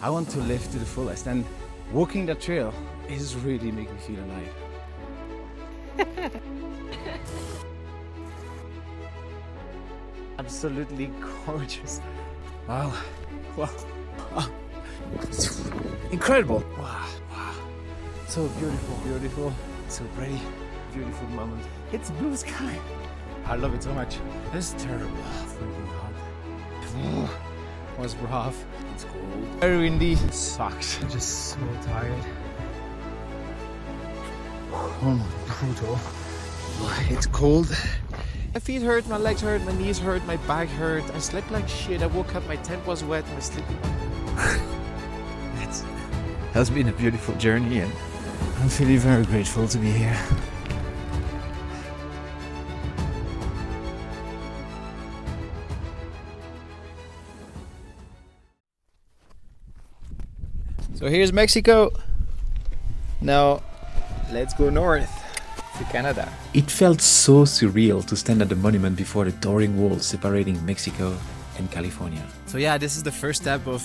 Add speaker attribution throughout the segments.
Speaker 1: I want to live to the fullest, and walking that trail is really making me feel alive. Absolutely gorgeous. Wow. Wow. Wow. Incredible. Wow. Wow. So beautiful, beautiful. So pretty. Beautiful moment. It's blue sky. I love it so much. It's terrible. Freaking hot. Was rough. It's cold. Very windy. It sucks. I'm just so tired. Oh, brutal. It's cold. My feet hurt, my legs hurt, my knees hurt, my back hurt. I slept like shit. I woke up, my tent was wet, my sleeping. It has been a beautiful journey, and I'm feeling very grateful to be here. So here's Mexico. Now let's go north to Canada. It felt so surreal to stand at the monument before the towering wall separating Mexico and California. So yeah, this is the first step of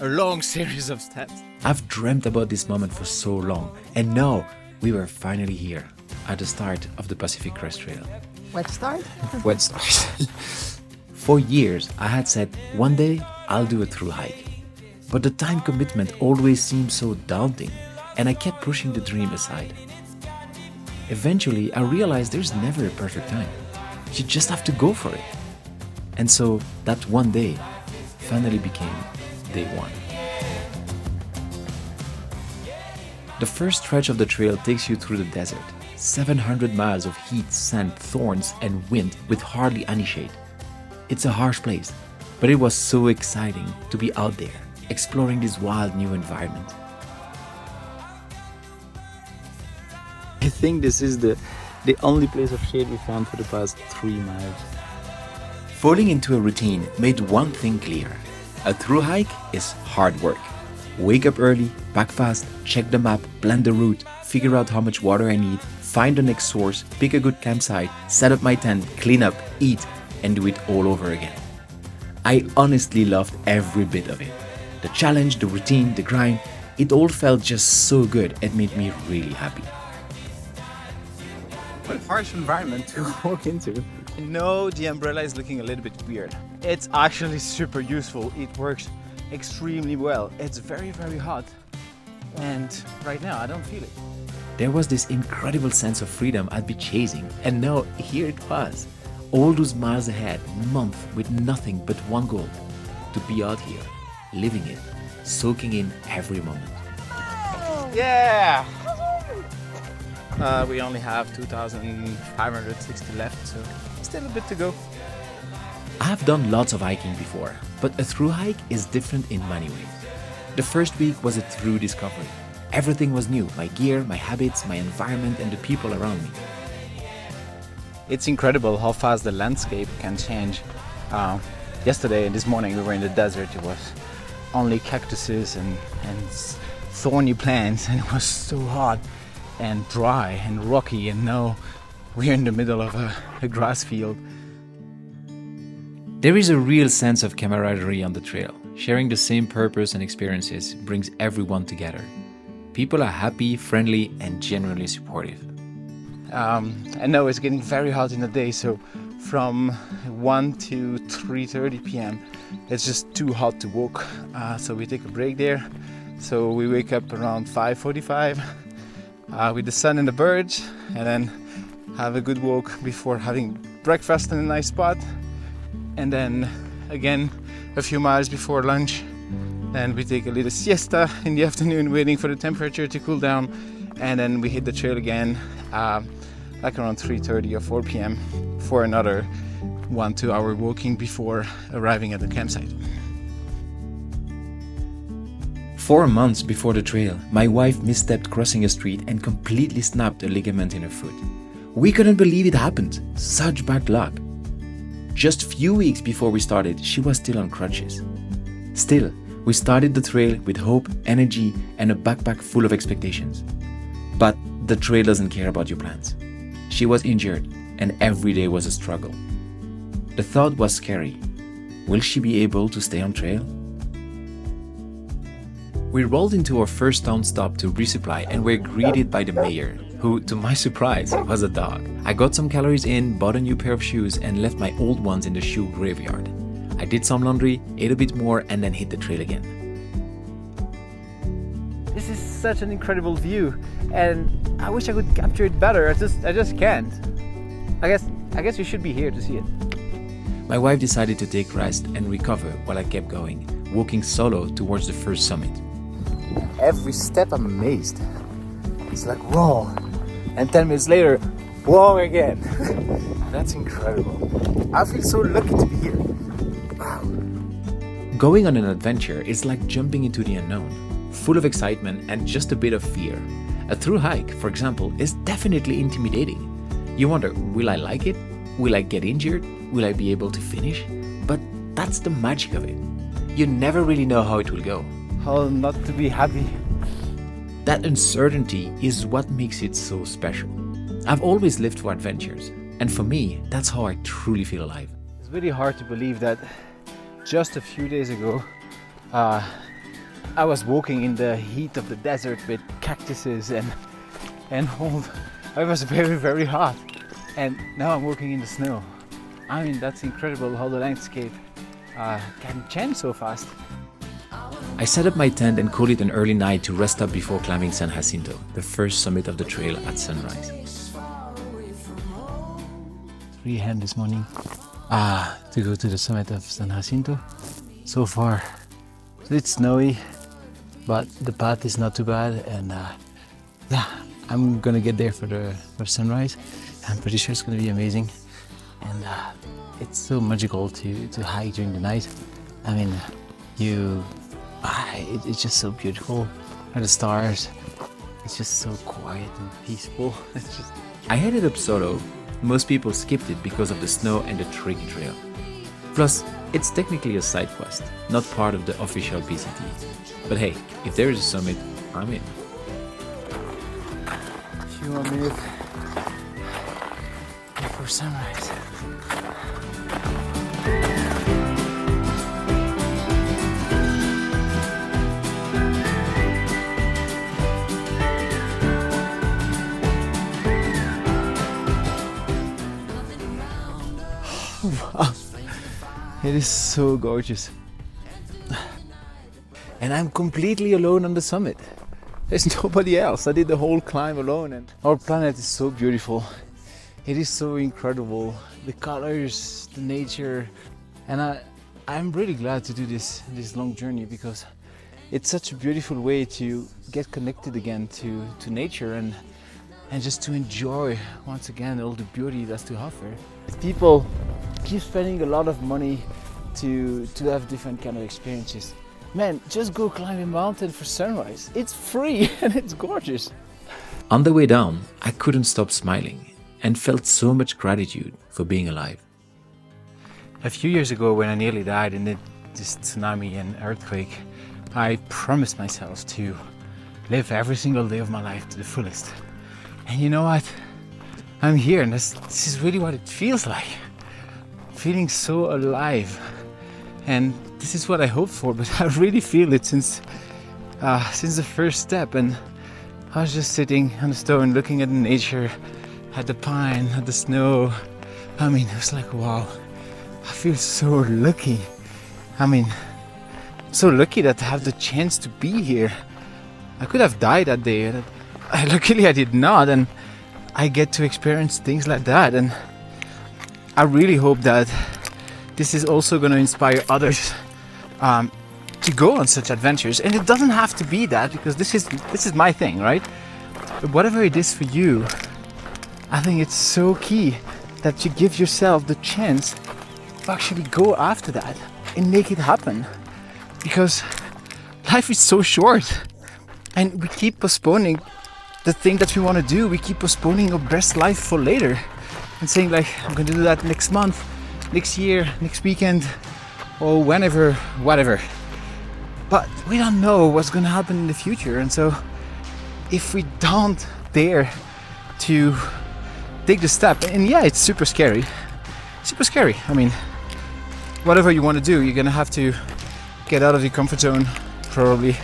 Speaker 1: a long series of steps. I've dreamt about this moment for so long, and now we were finally here at the start of the Pacific Crest Trail.
Speaker 2: Wet start?
Speaker 1: Wet start. For years, I had said one day I'll do a through hike. But the time commitment always seemed so daunting, and I kept pushing the dream aside. Eventually, I realized there's never a perfect time. You just have to go for it. And so that one day finally became day one. The first stretch of the trail takes you through the desert. 700 miles of heat, sand, thorns, and wind with hardly any shade. It's a harsh place, but it was so exciting to be out there, exploring this wild new environment. I think this is the only place of shade we found for the past 3 miles. Falling into a routine made one thing clear. A through hike is hard work. Wake up early, pack fast, check the map, plan the route, figure out how much water I need, find the next source, pick a good campsite, set up my tent, clean up, eat, and do it all over again. I honestly loved every bit of it. The challenge, the routine, the grind, it all felt just so good. It made me really happy. What a harsh environment to walk into. I know the umbrella is looking a little bit weird. It's actually super useful. It works extremely well. It's very, very hot. And right now I don't feel it. There was this incredible sense of freedom I'd be chasing. And now here it was. All those miles ahead, month with nothing but one goal. To be out here, living it, soaking in every moment. Yeah! We only have 2,560 left, so still a bit to go. I've done lots of hiking before, but a through hike is different in many ways. The first week was a true discovery. Everything was new, my gear, my habits, my environment, and the people around me. It's incredible how fast the landscape can change. Yesterday and this morning we were in the desert. It was only cactuses and thorny plants, and it was so hot and dry and rocky, and now we're in the middle of a grass field. There is a real sense of camaraderie on the trail. Sharing the same purpose and experiences brings everyone together. People are happy, friendly, and genuinely supportive. I know it's getting very hot in the day, so from 1 to 3:30 p.m. it's just too hot to walk, so we take a break there. So we wake up around 5:45 with the sun and the birds, and then have a good walk before having breakfast in a nice spot, and then again a few miles before lunch. Then we take a little siesta in the afternoon, waiting for the temperature to cool down, and then we hit the trail again like around 3:30 or 4 p.m. for another 1-2 hour walking before arriving at the campsite. 4 months before the trail, my wife misstepped crossing a street and completely snapped a ligament in her foot. We couldn't believe it happened. Such bad luck. Just few weeks before we started, she was still on crutches. Still, we started the trail with hope, energy, and a backpack full of expectations. But the trail doesn't care about your plans. She was injured, and every day was a struggle. The thought was scary. Will she be able to stay on trail? We rolled into our first town stop to resupply and were greeted by the mayor, who, to my surprise, was a dog. I got some calories in, bought a new pair of shoes and left my old ones in the shoe graveyard. I did some laundry, ate a bit more and then hit the trail again.
Speaker 2: This is such an incredible view and I wish I could capture it better. I just can't. I guess you should be here to see it.
Speaker 1: My wife decided to take rest and recover while I kept going, walking solo towards the first summit.
Speaker 2: Every step I'm amazed. It's like whoa, and 10 minutes later, whoa again. That's incredible. I feel so lucky to be here. Wow.
Speaker 1: Going on an adventure is like jumping into the unknown, full of excitement and just a bit of fear. A through hike, for example, is definitely intimidating. You wonder, will I like it? Will I get injured? Will I be able to finish? But that's the magic of it. You never really know how it will go.
Speaker 2: How not to be happy.
Speaker 1: That uncertainty is what makes it so special. I've always lived for adventures, and for me, that's how I truly feel alive.
Speaker 2: It's really hard to believe that just a few days ago, I was walking in the heat of the desert with cactuses and all. It was very, very hot. And now I'm walking in the snow. I mean, that's incredible how the landscape can change so fast.
Speaker 1: I set up my tent and called it an early night to rest up before climbing San Jacinto, the first summit of the trail at sunrise.
Speaker 2: 3 a.m. this morning to go to the summit of San Jacinto. So far, it's snowy, but the path is not too bad, and yeah, I'm gonna get there for sunrise. I'm pretty sure it's gonna be amazing, and it's so magical to hike during the night. I mean, it's just so beautiful. And the stars, it's just so quiet and peaceful. It's just.
Speaker 1: I headed up solo. Most people skipped it because of the snow and the tricky trail. Plus, it's technically a side quest, not part of the official PCT. But hey, if there is a summit, I'm in.
Speaker 2: A few more minutes before sunrise. Wow. It is so gorgeous. And I'm completely alone on the summit. There's nobody else. I did the whole climb alone, and our planet is so beautiful. It is so incredible. The colors, the nature, and I'm really glad to do this long journey because it's such a beautiful way to get connected again to nature and just to enjoy once again all the beauty that's to offer. People keep spending a lot of money to have different kind of experiences. Man, just go climb a mountain for sunrise. It's free and it's gorgeous.
Speaker 1: On the way down, I couldn't stop smiling and felt so much gratitude for being alive.
Speaker 2: A few years ago, when I nearly died in this tsunami and earthquake, I promised myself to live every single day of my life to the fullest. And you know what? I'm here, and this is really what it feels like. Feeling so alive. And this is what I hoped for, but I really feel it since the first step. And I was just sitting on the stone looking at the nature, at the pine, at the snow. I mean, it was like, wow, I feel so lucky. I mean, so lucky that I have the chance to be here. I could have died that day. Luckily I did not, and I get to experience things like that. And I really hope that this is also going to inspire others to go on such adventures. And it doesn't have to be that, because this is my thing, right? But whatever it is for you, I think it's so key that you give yourself the chance to actually go after that and make it happen. Because life is so short, and we keep postponing the thing that we want to do. We keep postponing our best life for later and saying like, I'm going to do that next month, next year, next weekend, or whenever, whatever. But we don't know what's going to happen in the future. And so if we don't dare to take the step, and yeah, it's super scary. I mean, whatever you want to do, you're going to have to get out of your comfort zone, probably,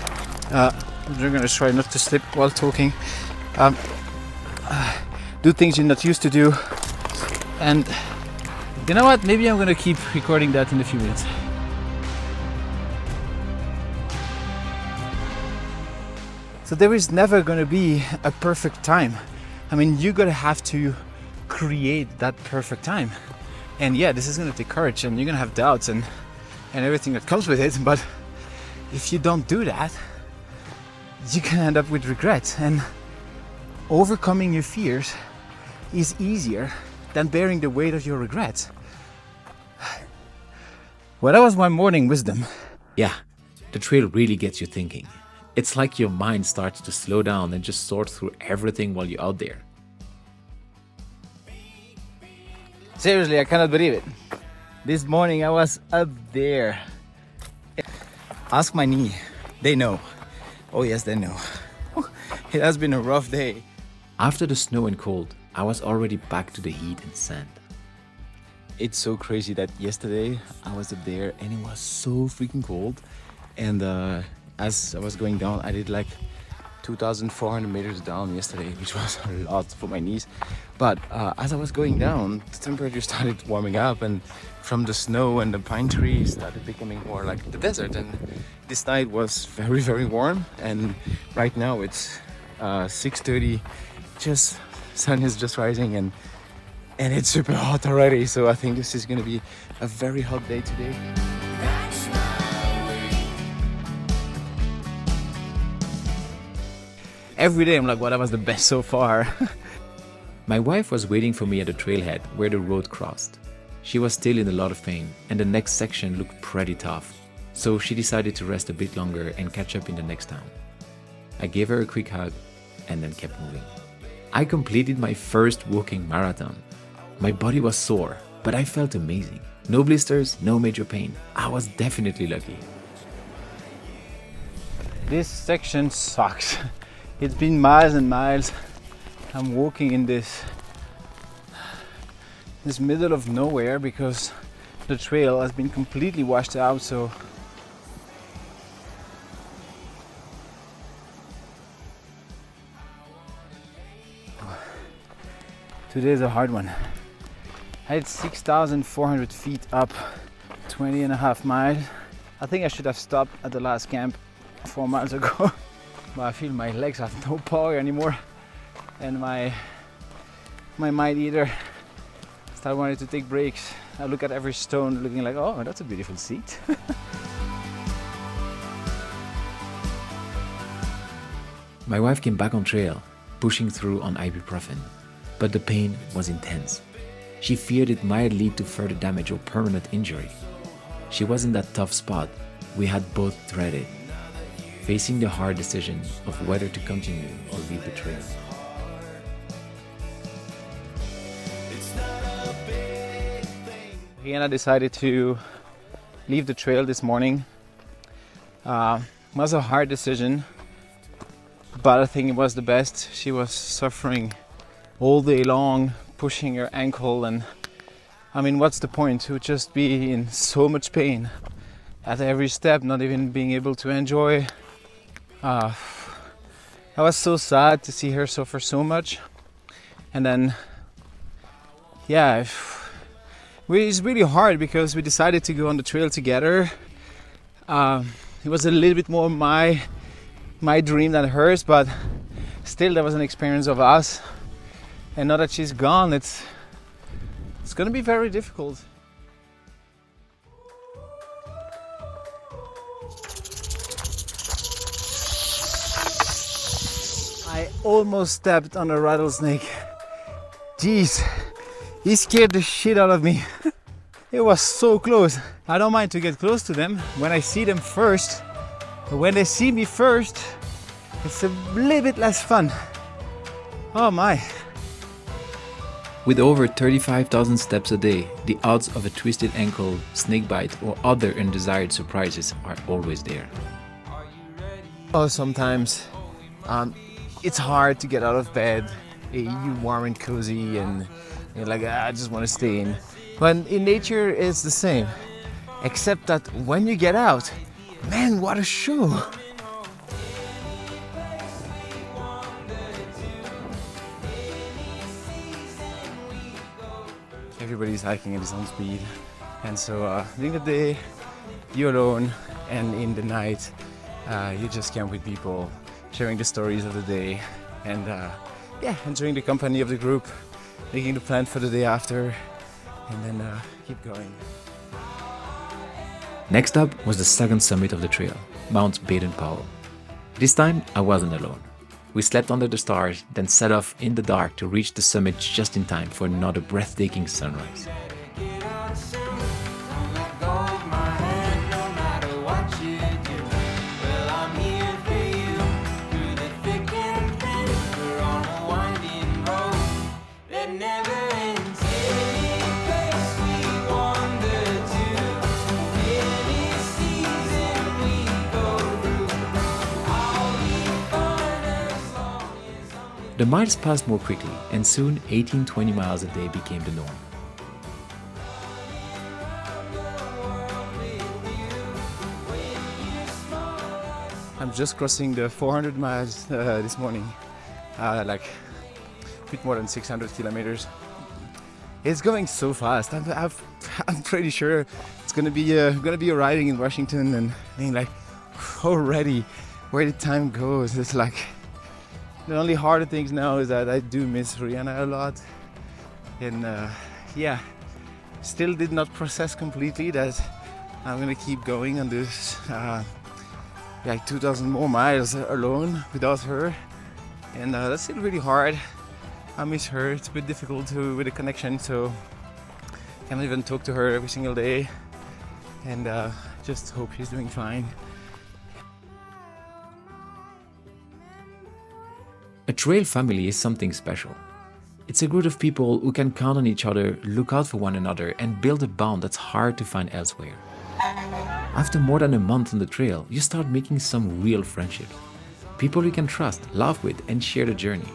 Speaker 2: You're gonna try not to slip while talking. Do things you're not used to do. And you know what? Maybe I'm gonna keep recording that in a few minutes. So there is never gonna be a perfect time. I mean, you're gonna have to create that perfect time. And yeah, this is gonna take courage, and you're gonna have doubts and everything that comes with it. But if you don't do that, you can end up with regret. And overcoming your fears is easier than bearing the weight of your regrets. Well, that was my morning wisdom.
Speaker 1: Yeah, the trail really gets you thinking. It's like your mind starts to slow down and just sort through everything while you're out there.
Speaker 2: Seriously, I cannot believe it. This morning I was up there. Ask my knee. They know. Oh yes, they know. It has been a rough day.
Speaker 1: After the snow and cold, I was already back to the heat and sand.
Speaker 2: It's so crazy that yesterday I was up there and it was so freaking cold. And as I was going down, I did like 2,400 meters down yesterday, which was a lot for my knees. But as I was going down, the temperature started warming up, and from the snow and the pine trees started becoming more like the desert. And this night was very, very warm. And right now it's 6:30. Just sun is just rising, and it's super hot already. So I think this is gonna be a very hot day today. Every day I'm like, well, that was the best so far.
Speaker 1: My wife was waiting for me at the trailhead where the road crossed. She was still in a lot of pain, and the next section looked pretty tough. So she decided to rest a bit longer and catch up in the next town. I gave her a quick hug and then kept moving. I completed my first walking marathon. My body was sore, but I felt amazing. No blisters, no major pain. I was definitely lucky.
Speaker 2: This section sucks. It's been miles and miles. I'm walking in this middle of nowhere because the trail has been completely washed out. So today's a hard one. I had 6,400 feet up, 20 and a half miles. I think I should have stopped at the last camp 4 miles ago. But I feel my legs have no power anymore, and my mind either. Start wanting to take breaks. I look at every stone looking like, oh, that's a beautiful seat.
Speaker 1: My wife came back on trail, pushing through on ibuprofen, but the pain was intense. She feared it might lead to further damage or permanent injury. She was in that tough spot we had both dreaded, facing the hard decision of whether to continue or leave the trail.
Speaker 2: Rihanna decided to leave the trail this morning. It was a hard decision, but I think it was the best. She was suffering all day long, pushing her ankle, and I mean, what's the point? To just be in so much pain at every step, not even being able to enjoy. I was so sad to see her suffer so much. And then, yeah, it's really hard because we decided to go on the trail together. It was a little bit more my dream than hers, but still there was an experience of us. And now that she's gone, it's gonna be very difficult. I almost stepped on a rattlesnake. Jeez, he scared the shit out of me. It was so close. I don't mind to get close to them when I see them first, but when they see me first, it's a little bit less fun. Oh my.
Speaker 1: With over 35,000 steps a day, the odds of a twisted ankle, snake bite, or other undesired surprises are always there.
Speaker 2: Oh, sometimes it's hard to get out of bed. You're warm and cozy and you're like, I just want to stay in. But in nature it's the same, except that when you get out, man, what a show. everybody's hiking at his own speed. And so during the day, you're alone, and in the night, you just camp with people, sharing the stories of the day, and enjoying the company of the group, making the plan for the day after, and then keep going.
Speaker 1: Next up was the second summit of the trail, Mount Baden-Powell. This time I wasn't alone. We slept under the stars, then set off in the dark to reach the summit just in time for another breathtaking sunrise. The miles passed more quickly, and soon 18-20 miles a day became the norm.
Speaker 2: I'm just crossing the 400 miles this morning, like a bit more than 600 kilometers. It's going so fast. I'm pretty sure it's gonna be arriving in Washington, and I think like already where the time goes. It's like the only harder things now is that I do miss Rihanna a lot, and still did not process completely that I'm gonna keep going on this like 2,000 more miles alone without her, and that's still really hard. I miss her. It's a bit difficult with the connection, so I can't even talk to her every single day, and just hope she's doing fine.
Speaker 1: A trail family is something special. It's a group of people who can count on each other, look out for one another, and build a bond that's hard to find elsewhere. After more than a month on the trail, you start making some real friendships. People you can trust, laugh with, and share the journey.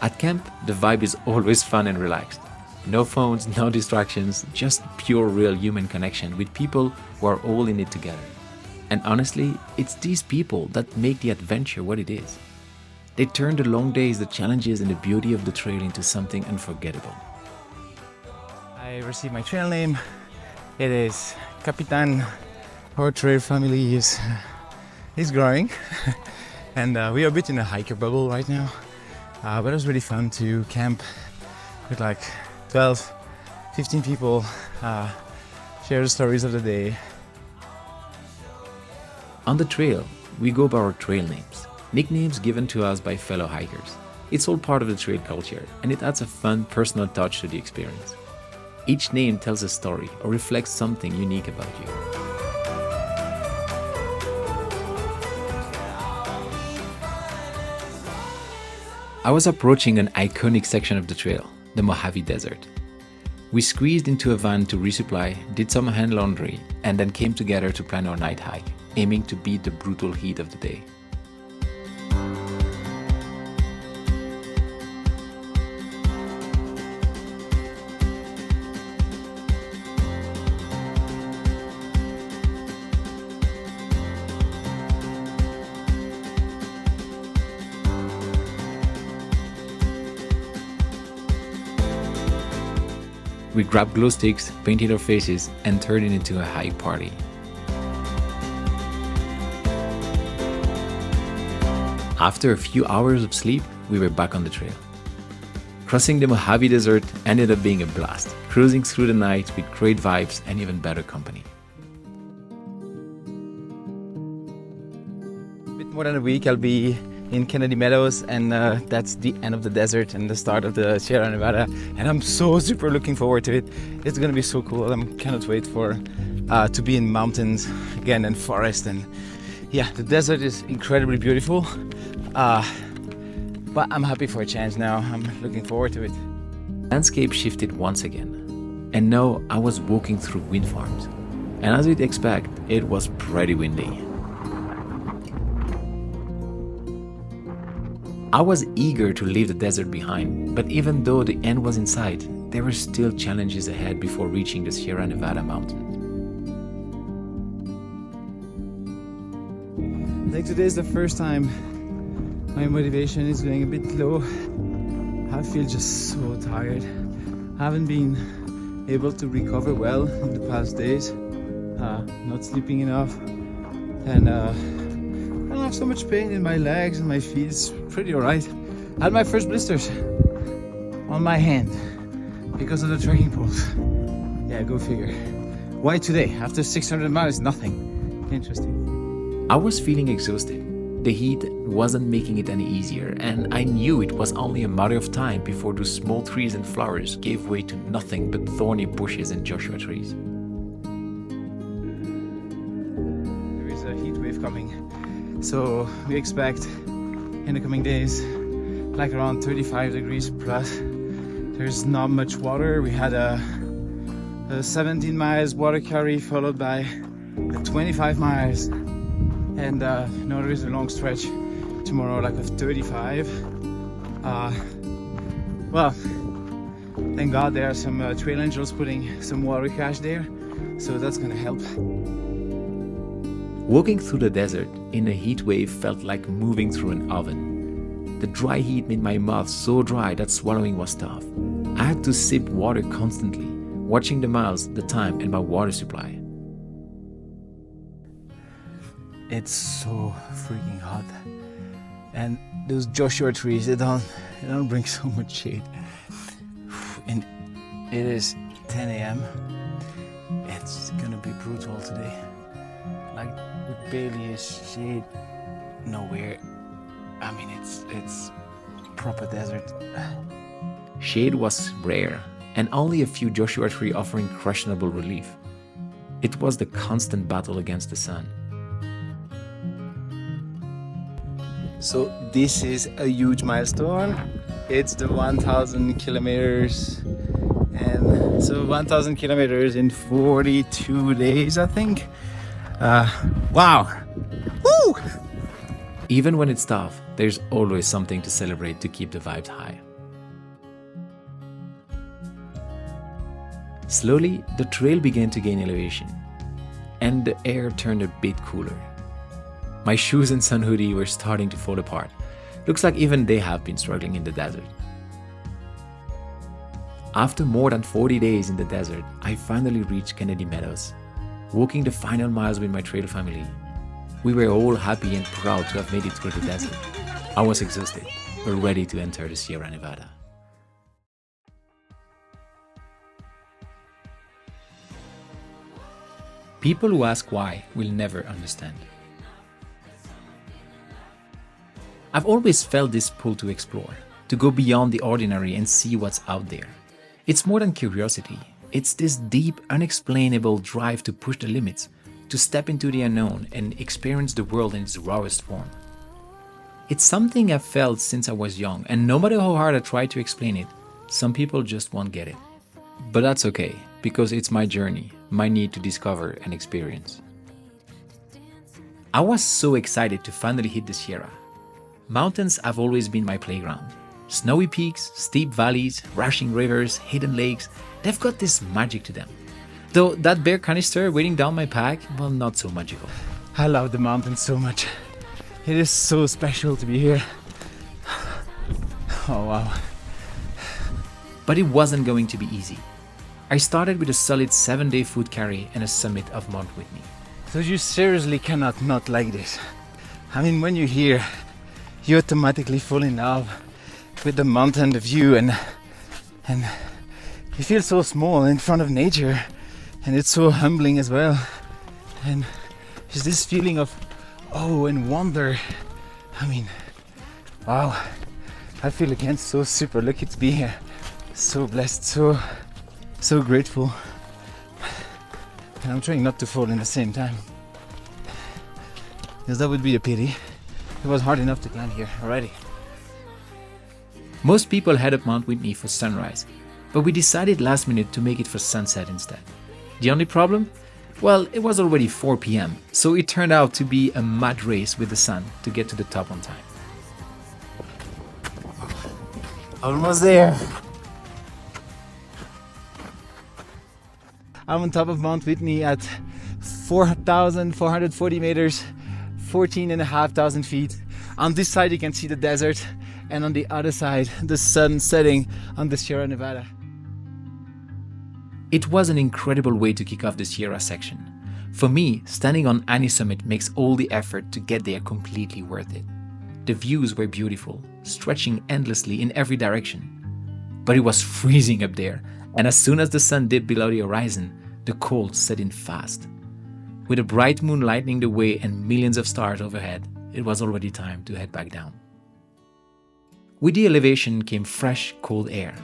Speaker 1: At camp, the vibe is always fun and relaxed. No phones, no distractions, just pure real human connection with people who are all in it together. And honestly, it's these people that make the adventure what it is. They turn the long days, the challenges, and the beauty of the trail into something unforgettable.
Speaker 2: I received my trail name. It is Capitan. Our trail family is growing, and we are a bit in a hiker bubble right now. But it was really fun to camp with like 12, 15 people, share the stories of the day.
Speaker 1: On the trail, we go by our trail names, nicknames given to us by fellow hikers. It's all part of the trail culture, and it adds a fun, personal touch to the experience. Each name tells a story or reflects something unique about you. I was approaching an iconic section of the trail, the Mojave Desert. We squeezed into a van to resupply, did some hand laundry, and then came together to plan our night hike, aiming to beat the brutal heat of the day. We grabbed glow sticks, painted our faces, and turned it into a hike party. After a few hours of sleep, we were back on the trail. Crossing the Mojave Desert ended up being a blast, cruising through the night with great vibes and even better company.
Speaker 2: A bit more than a week I'll be in Kennedy Meadows, and that's the end of the desert and the start of the Sierra Nevada, and I'm so super looking forward to it. It's gonna be so cool. I cannot wait for to be in mountains again and forest, and yeah, the desert is incredibly beautiful, but I'm happy for a change now. I'm looking forward to it.
Speaker 1: Landscape shifted once again, and now I was walking through wind farms, and as you'd expect, it was pretty windy. I was eager to leave the desert behind, but even though the end was in sight, there were still challenges ahead before reaching the Sierra Nevada mountains.
Speaker 2: I think today is the first time my motivation is going a bit low. I feel just so tired. I haven't been able to recover well in the past days. Not sleeping enough, and I don't have so much pain in my legs and my feet. It's pretty alright. I had my first blisters on my hand because of the trekking poles. Yeah, go figure. Why today? After 600 miles, nothing. Interesting.
Speaker 1: I was feeling exhausted. The heat wasn't making it any easier, and I knew it was only a matter of time before those small trees and flowers gave way to nothing but thorny bushes and Joshua trees.
Speaker 2: There is a heat wave coming, so we expect in the coming days like around 35 degrees plus. There's not much water. We had a 17 miles water carry followed by a 25 miles, and now there is a long stretch tomorrow like of 35. Well, thank God there are some trail angels putting some water cache there, so that's gonna help.
Speaker 1: Walking through the desert in a heat wave felt like moving through an oven. The dry heat made my mouth so dry that swallowing was tough. I had to sip water constantly, watching the miles, the time, and my water supply.
Speaker 2: It's so freaking hot, and those Joshua trees, they don't bring so much shade. And it is 10 a.m. It's gonna be brutal today. Like, with barely a shade nowhere. I mean, it's proper desert.
Speaker 1: Shade was rare, and only a few Joshua trees offering questionable relief. It was the constant battle against the sun.
Speaker 2: So this is a huge milestone. It's the 1,000 kilometers, and so 1,000 kilometers in 42 days, I think. Wow! Woo!
Speaker 1: Even when it's tough, there's always something to celebrate to keep the vibes high. Slowly, the trail began to gain elevation, and the air turned a bit cooler. My shoes and sun hoodie were starting to fall apart. Looks like even they have been struggling in the desert. After more than 40 days in the desert, I finally reached Kennedy Meadows, walking the final miles with my trail family. We were all happy and proud to have made it through the desert. I was exhausted, but ready to enter the Sierra Nevada. People who ask why will never understand. I've always felt this pull to explore, to go beyond the ordinary and see what's out there. It's more than curiosity. It's this deep, unexplainable drive to push the limits, to step into the unknown and experience the world in its rawest form. It's something I've felt since I was young, and no matter how hard I try to explain it, some people just won't get it. But that's okay, because it's my journey, my need to discover and experience. I was so excited to finally hit the Sierra. Mountains have always been my playground. Snowy peaks, steep valleys, rushing rivers, hidden lakes, they've got this magic to them. Though that bear canister weighing down my pack, well, not so magical.
Speaker 2: I love the mountains so much. It is so special to be here. Oh wow.
Speaker 1: But it wasn't going to be easy. I started with a solid 7-day food carry and a summit of Mount Whitney.
Speaker 2: So you seriously cannot not like this. I mean, when you're here, you automatically fall in love with the mountain, the view, and you feel so small in front of nature, and it's so humbling as well. And there's this feeling of awe and wonder. I mean, wow, I feel again so super lucky to be here. So blessed, so grateful. And I'm trying not to fall in the same time, because that would be a pity. It was hard enough to climb here already.
Speaker 1: Most people head up Mount Whitney for sunrise, but we decided last minute to make it for sunset instead. The only problem? Well, it was already 4 p.m, so it turned out to be a mad race with the sun to get to the top on time.
Speaker 2: Almost there. I'm on top of Mount Whitney at 4,440 meters, 14,500 feet. On this side you can see the desert, and on the other side the sun setting on the Sierra Nevada.
Speaker 1: It was an incredible way to kick off the Sierra section. For me, standing on any summit makes all the effort to get there completely worth it. The views were beautiful, stretching endlessly in every direction. But it was freezing up there, and as soon as the sun dipped below the horizon, the cold set in fast. With a bright moon lighting the way and millions of stars overhead, it was already time to head back down. With the elevation came fresh, cold air,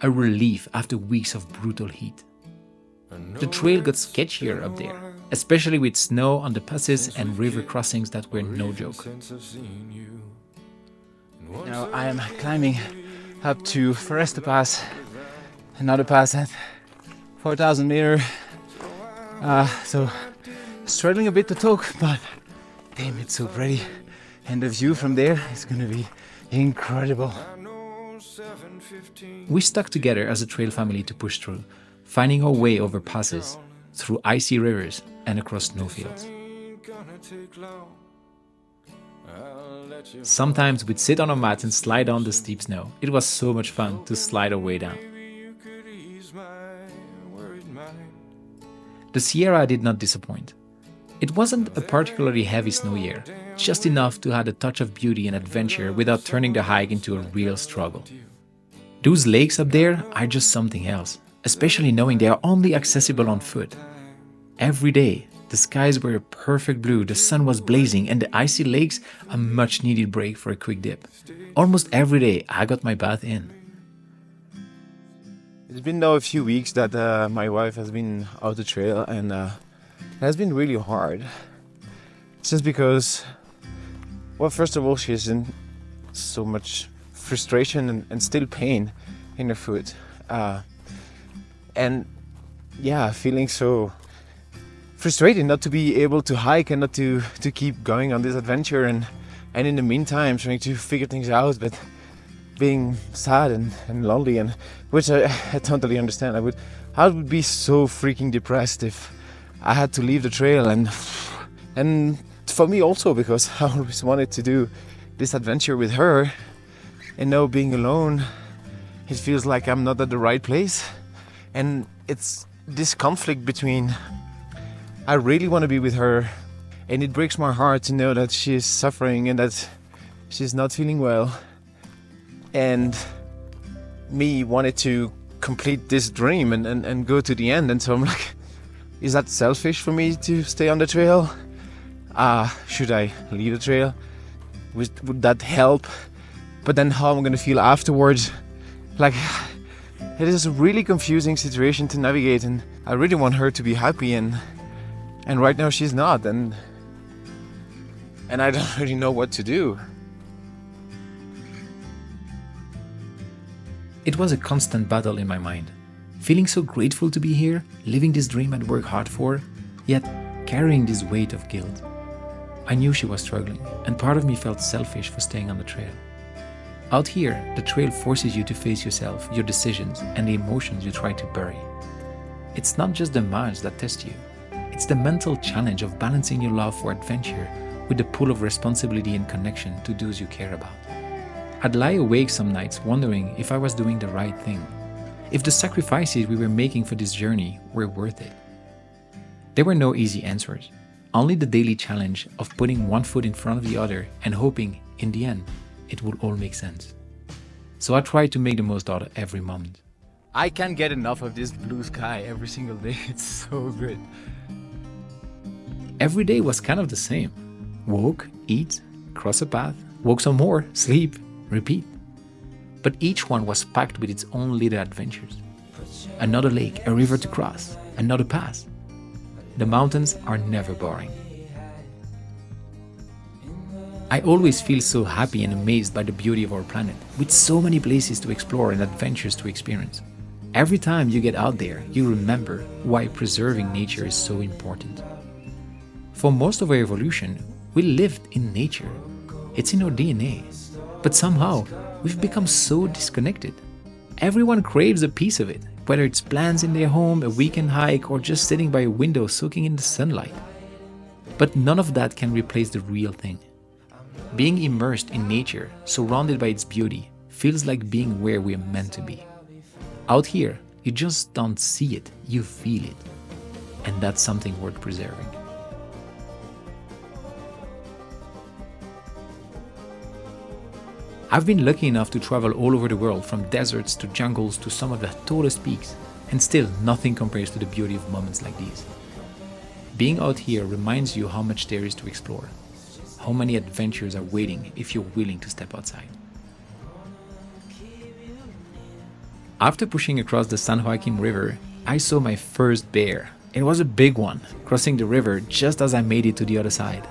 Speaker 1: a relief after weeks of brutal heat. The trail got sketchier up there, especially with snow on the passes and river crossings that were no joke.
Speaker 2: Now I am climbing up to Foresta Pass, another pass at 4,000 meters. So struggling a bit to talk, but damn, it's so pretty. And the view from there is gonna be incredible.
Speaker 1: We stuck together as a trail family to push through, finding our way over passes, through icy rivers, and across snowfields. Sometimes we'd sit on our mats and slide down the steep snow. It was so much fun to slide our way down. The Sierra did not disappoint. It wasn't a particularly heavy snow year, just enough to add a touch of beauty and adventure without turning the hike into a real struggle. Those lakes up there are just something else, especially knowing they are only accessible on foot. Every day, the skies were a perfect blue, the sun was blazing, and the icy lakes a much needed break for a quick dip. Almost every day, I got my bath in.
Speaker 2: It's been now a few weeks that my wife has been out the trail, and it has been really hard. It's just because, well, first of all, she's in so much frustration and still pain in her foot. And yeah, feeling so frustrated not to be able to hike and not to keep going on this adventure, and in the meantime trying to figure things out, but being sad and lonely, and which I totally understand. I would be so freaking depressed if I had to leave the trail, and for me also, because I always wanted to do this adventure with her, and now being alone, it feels like I'm not at the right place. And it's this conflict between I really want to be with her, and it breaks my heart to know that she's suffering and that she's not feeling well, and me wanted to complete this dream and go to the end. And so I'm like, is that selfish for me to stay on the trail? Should I leave the trail? Would that help? But then how am I going to feel afterwards? Like, it is a really confusing situation to navigate, and I really want her to be happy, and right now she's not, and I don't really know what to do.
Speaker 1: It was a constant battle in my mind, feeling so grateful to be here, living this dream I'd worked hard for, yet carrying this weight of guilt. I knew she was struggling, and part of me felt selfish for staying on the trail. Out here, the trail forces you to face yourself, your decisions, and the emotions you try to bury. It's not just the miles that test you. It's the mental challenge of balancing your love for adventure with the pull of responsibility and connection to those you care about. I'd lie awake some nights wondering if I was doing the right thing, if the sacrifices we were making for this journey were worth it. There were no easy answers, only the daily challenge of putting one foot in front of the other and hoping, in the end, it would all make sense. So I tried to make the most out of every moment.
Speaker 2: I can't get enough of this blue sky every single day. It's so good.
Speaker 1: Every day was kind of the same. Walk, eat, cross a path, walk some more, sleep, repeat. But each one was packed with its own little adventures. Another lake, a river to cross, another pass. The mountains are never boring. I always feel so happy and amazed by the beauty of our planet, with so many places to explore and adventures to experience. Every time you get out there, you remember why preserving nature is so important. For most of our evolution, we lived in nature. It's in our DNA. But somehow, we've become so disconnected. Everyone craves a piece of it, whether it's plants in their home, a weekend hike, or just sitting by a window soaking in the sunlight. But none of that can replace the real thing. Being immersed in nature, surrounded by its beauty, feels like being where we're meant to be. Out here, You just don't see it, you feel it. And that's something worth preserving. I've been lucky enough to travel all over the world, from deserts to jungles to some of the tallest peaks, and still nothing compares to the beauty of moments like these. Being out here reminds you how much there is to explore, how many adventures are waiting if you're willing to step outside. After pushing across the San Joaquin River, I saw my first bear. It was a big one, crossing the river just as I made it to the other side.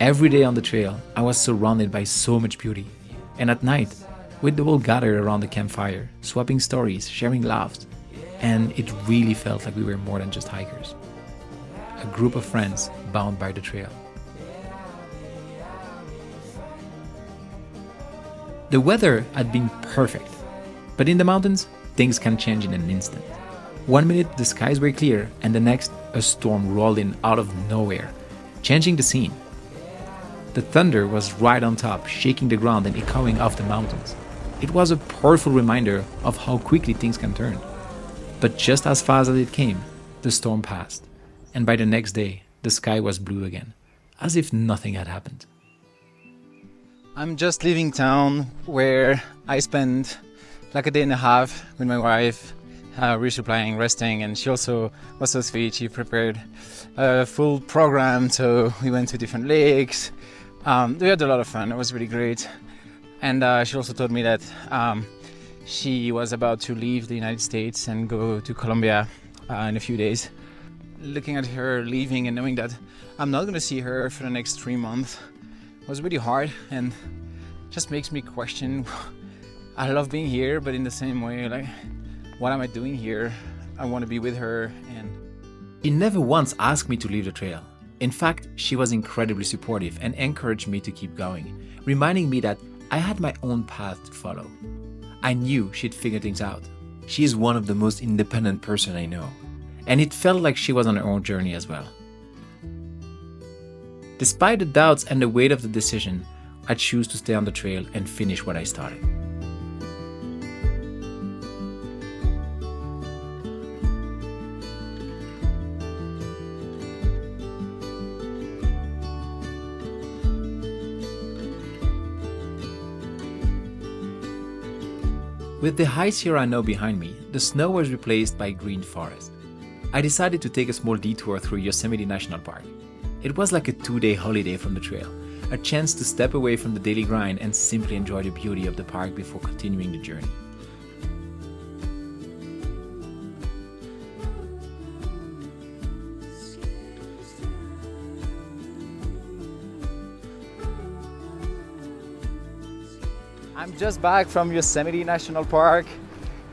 Speaker 1: Every day on the trail, I was surrounded by so much beauty. And at night, we'd all gather around the campfire, swapping stories, sharing laughs. And it really felt like we were more than just hikers. A group of friends bound by the trail. The weather had been perfect. But in the mountains, things can change in an instant. One minute the skies were clear, and the next a storm rolled in out of nowhere, changing the scene. The thunder was right on top, shaking the ground and echoing off the mountains. It was a powerful reminder of how quickly things can turn. But just as fast as it came, the storm passed, and by the next day, the sky was blue again, as if nothing had happened.
Speaker 2: I'm just leaving town where I spent like a day and a half with my wife, resupplying, resting, and she also was so sweet. She prepared a full program, so we went to different lakes. We had a lot of fun. It was really great. And she also told me that she was about to leave the United States and go to Colombia in a few days. Looking at her leaving and knowing that I'm not going to see her for the next 3 months was really hard, and just makes me question. I love being here, but in the same way, like, what am I doing here? I want to be with her. And
Speaker 1: She never once asked me to leave the trail. In fact, she was incredibly supportive and encouraged me to keep going, reminding me that I had my own path to follow. I knew she'd figure things out. She is one of the most independent person I know, and it felt like she was on her own journey as well. Despite the doubts and the weight of the decision, I choose to stay on the trail and finish what I started. With the high Sierra now behind me, the snow was replaced by green forest. I decided to take a small detour through Yosemite National Park. It was like a 2-day holiday from the trail, a chance to step away from the daily grind and simply enjoy the beauty of the park before continuing the journey.
Speaker 2: I'm just back from Yosemite National Park.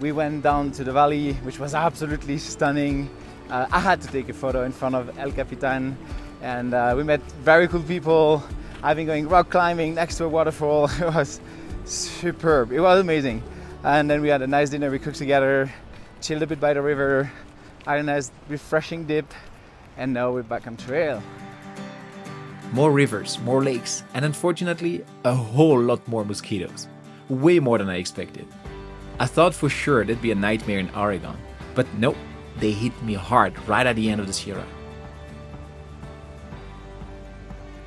Speaker 2: We went down to the valley, which was absolutely stunning. I had to take a photo in front of El Capitan, and we met very cool people. I've been going rock climbing next to a waterfall. It was superb. It was amazing. And then we had a nice dinner. We cooked together, chilled a bit by the river, had a nice refreshing dip, and now we're back on trail.
Speaker 1: More rivers, more lakes, and unfortunately, a whole lot more mosquitoes. Way more than I expected. I thought for sure that'd be a nightmare in Oregon, but nope, they hit me hard right at the end of the Sierra.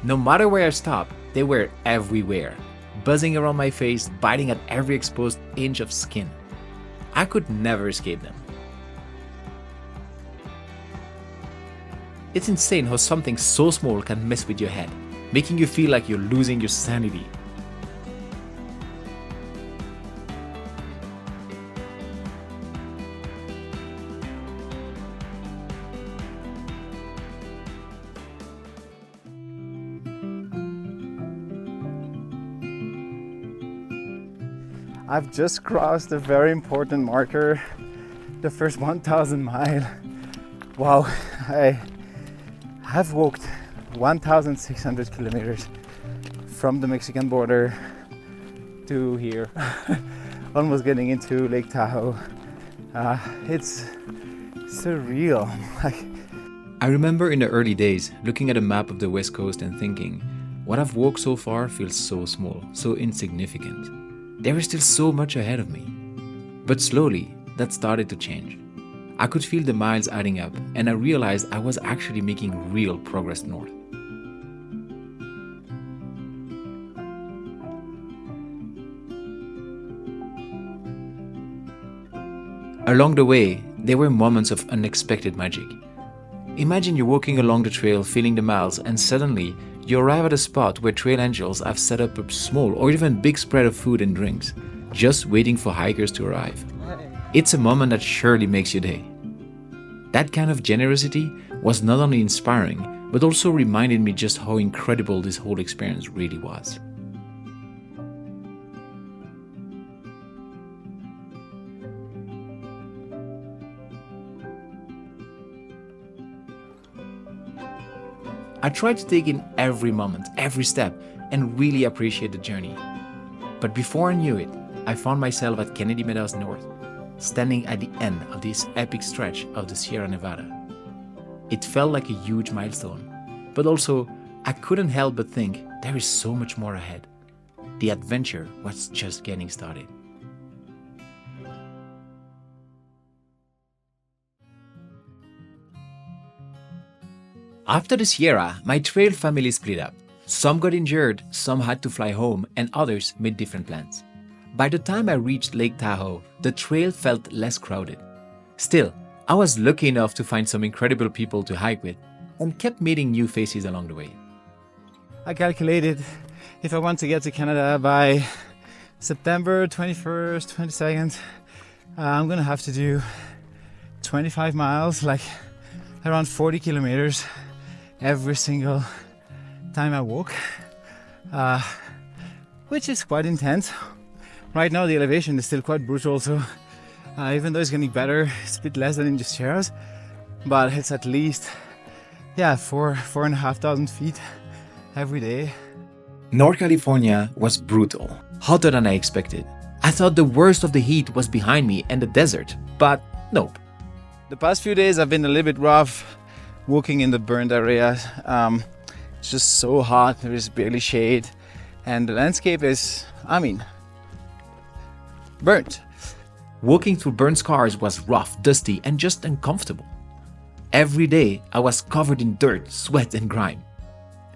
Speaker 1: No matter where I stopped, they were everywhere, buzzing around my face, biting at every exposed inch of skin. I could never escape them. It's insane how something so small can mess with your head, making you feel like you're losing your sanity.
Speaker 2: I've just crossed a very important marker, the first 1,000 mile. Wow, I have walked 1,600 kilometers from the Mexican border to here, almost getting into Lake Tahoe. It's surreal.
Speaker 1: I remember in the early days looking at a map of the West Coast and thinking, what I've walked so far feels so small, so insignificant. There is still so much ahead of me. But slowly, that started to change. I could feel the miles adding up, and I realized I was actually making real progress north. Along the way, there were moments of unexpected magic. Imagine you're walking along the trail feeling the miles, and suddenly you arrive at a spot where trail angels have set up a small or even big spread of food and drinks, just waiting for hikers to arrive. It's a moment that surely makes your day. That kind of generosity was not only inspiring, but also reminded me just how incredible this whole experience really was. I tried to take in every moment, every step, and really appreciate the journey. But before I knew it, I found myself at Kennedy Meadows North, standing at the end of this epic stretch of the Sierra Nevada. It felt like a huge milestone, but also I couldn't help but think there is so much more ahead. The adventure was just getting started. After the Sierra, my trail family split up. Some got injured, some had to fly home, and others made different plans. By the time I reached Lake Tahoe, the trail felt less crowded. Still, I was lucky enough to find some incredible people to hike with, and kept meeting new faces along the way.
Speaker 2: I calculated if I want to get to Canada by September 21st, 22nd, I'm gonna have to do 25 miles, like around 40 kilometers every single time I walk, which is quite intense. Right now the elevation is still quite brutal, so even though it's getting better, it's a bit less than in the Sierras, but it's at least 4,500 feet every day.
Speaker 1: North California was brutal, hotter than I expected. I thought the worst of the heat was behind me and the desert, but nope.
Speaker 2: The past few days have been a little bit rough walking in the burned area. It's just so hot, there is barely shade, and the landscape is, burnt.
Speaker 1: Walking through burnt scars was rough, dusty, and just uncomfortable. Every day I was covered in dirt, sweat, and grime.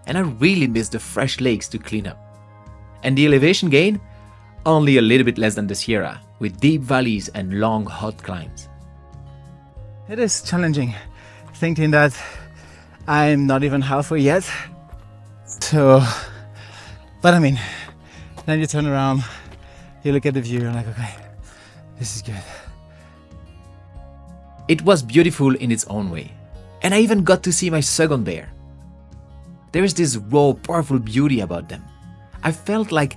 Speaker 1: And I really missed the fresh lakes to clean up. And the elevation gain? Only a little bit less than the Sierra, with deep valleys and long, hot climbs.
Speaker 2: It is challenging, thinking that I'm not even halfway yet. So, but then you turn around, you look at the view, and like, okay, this is good.
Speaker 1: It was beautiful in its own way. And I even got to see my second bear. There is this raw, powerful beauty about them. I felt like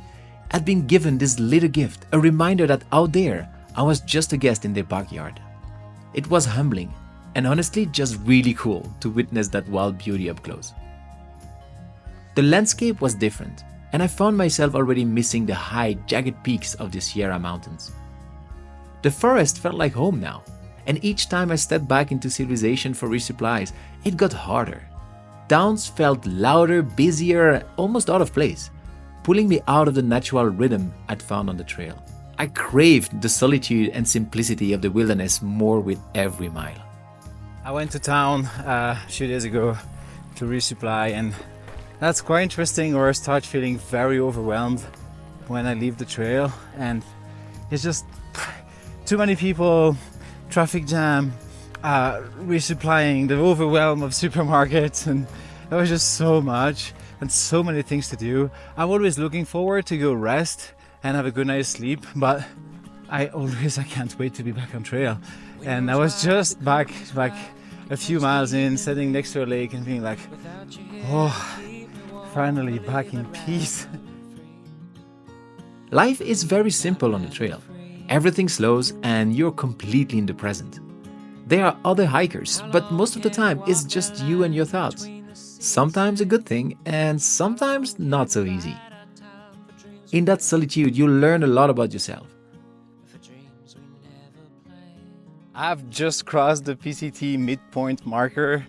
Speaker 1: I'd been given this little gift, a reminder that out there, I was just a guest in their backyard. It was humbling, and honestly just really cool to witness that wild beauty up close. The landscape was different, and I found myself already missing the high, jagged peaks of the Sierra Mountains. The forest felt like home now, and each time I stepped back into civilization for resupplies, it got harder. Downs felt louder, busier, almost out of place, pulling me out of the natural rhythm I'd found on the trail. I craved the solitude and simplicity of the wilderness more with every mile.
Speaker 2: I went to town a few days ago to resupply, and that's quite interesting, or I start feeling very overwhelmed when I leave the trail, and it's just too many people, traffic jam, resupplying, the overwhelm of supermarkets, and there was just so much and so many things to do. I'm always looking forward to go rest and have a good night's sleep, but I can't wait to be back on trail. And I was just back like a few miles in, sitting next to a lake and being like, oh, finally back in peace.
Speaker 1: Life is very simple on the trail. Everything slows and you're completely in the present. There are other hikers, but most of the time it's just you and your thoughts. Sometimes a good thing and sometimes not so easy. In that solitude, you learn a lot about yourself.
Speaker 2: I've just crossed the PCT midpoint marker.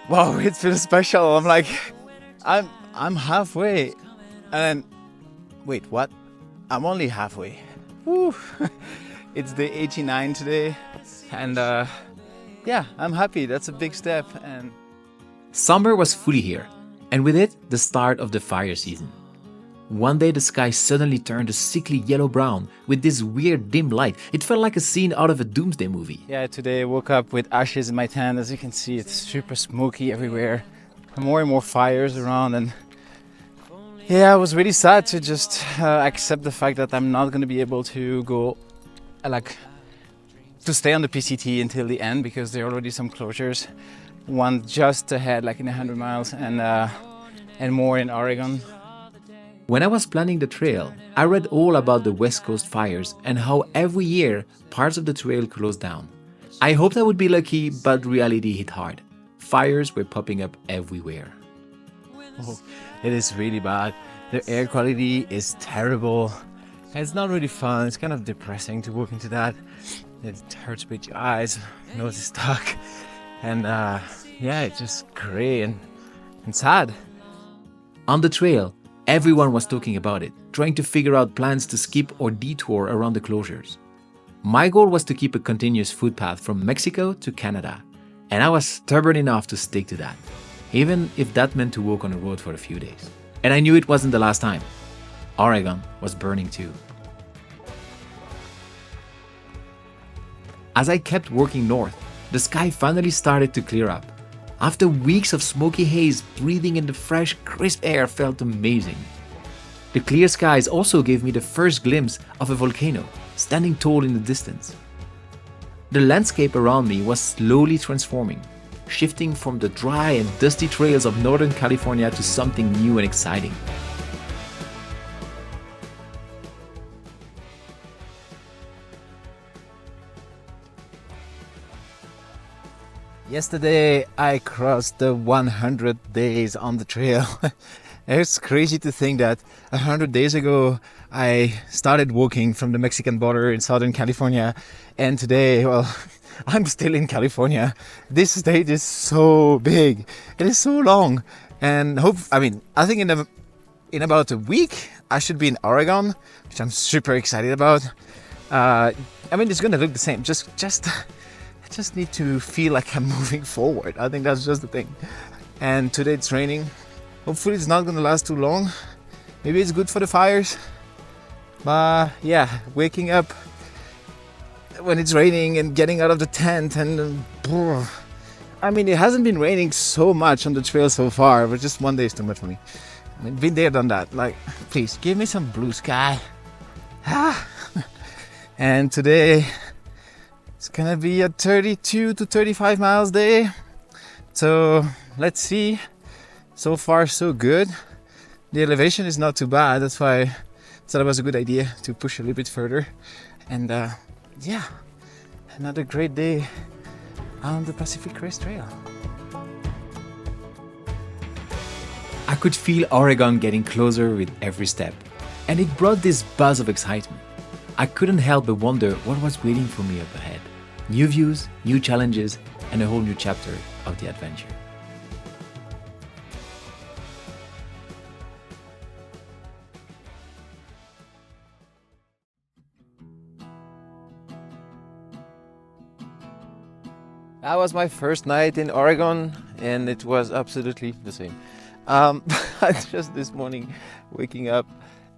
Speaker 2: Wow, it feels special. I'm like, I'm halfway. And wait, what? I'm only halfway. Woo. It's day 89 today. And yeah, I'm happy. That's a big step. And
Speaker 1: summer was fully here, and with it, the start of the fire season. One day the sky suddenly turned a sickly yellow-brown with this weird dim light. It felt like a scene out of a doomsday movie.
Speaker 2: yeah, today I woke up with ashes in my tent. As you can see, it's super smoky everywhere. More and more fires around, and yeah, I was really sad to just accept the fact that I'm not going to be able to go, to stay on the PCT until the end, because there are already some closures. One just ahead, like in 100 miles, and more in Oregon.
Speaker 1: When I was planning the trail, I read all about the West Coast fires and how every year parts of the trail closed down. I hoped I would be lucky, but reality hit hard. Fires were popping up everywhere.
Speaker 2: Oh, it is really bad. The air quality is terrible. It's not really fun. It's kind of depressing to walk into that. It hurts with your eyes, nose is stuck, and yeah, it's just gray and sad.
Speaker 1: On the trail, everyone was talking about it, trying to figure out plans to skip or detour around the closures. My goal was to keep a continuous footpath from Mexico to Canada, and I was stubborn enough to stick to that, even if that meant to walk on the road for a few days. And I knew it wasn't the last time. Oregon was burning too. As I kept working north, the sky finally started to clear up. After weeks of smoky haze, breathing in the fresh, crisp air felt amazing. The clear skies also gave me the first glimpse of a volcano, standing tall in the distance. The landscape around me was slowly transforming, shifting from the dry and dusty trails of Northern California to something new and exciting.
Speaker 2: Yesterday I crossed the 100 days on the trail. It's crazy to think that 100 days ago I started walking from the Mexican border in Southern California, and today, well, I'm still in California. This state is so big. It is so long, and I think in about a week I should be in Oregon, which I'm super excited about. It's gonna look the same. I just need to feel like I'm moving forward. I think that's just the thing. And today it's raining. Hopefully it's not gonna last too long. Maybe it's good for the fires. But yeah, waking up when it's raining and getting out of the tent and it hasn't been raining so much on the trail so far, but just one day is too much for me. Been there, done that. Like, please give me some blue sky. And today it's gonna be a 32 to 35 miles day. So let's see. So far so good. The elevation is not too bad. That's why I thought it was a good idea to push a little bit further. And yeah, another great day on the Pacific Crest Trail.
Speaker 1: I could feel Oregon getting closer with every step, and it brought this buzz of excitement. I couldn't help but wonder what was waiting for me up ahead. New views, new challenges, and a whole new chapter of the adventure.
Speaker 2: That was my first night in Oregon, and it was absolutely the same. Just this morning, waking up,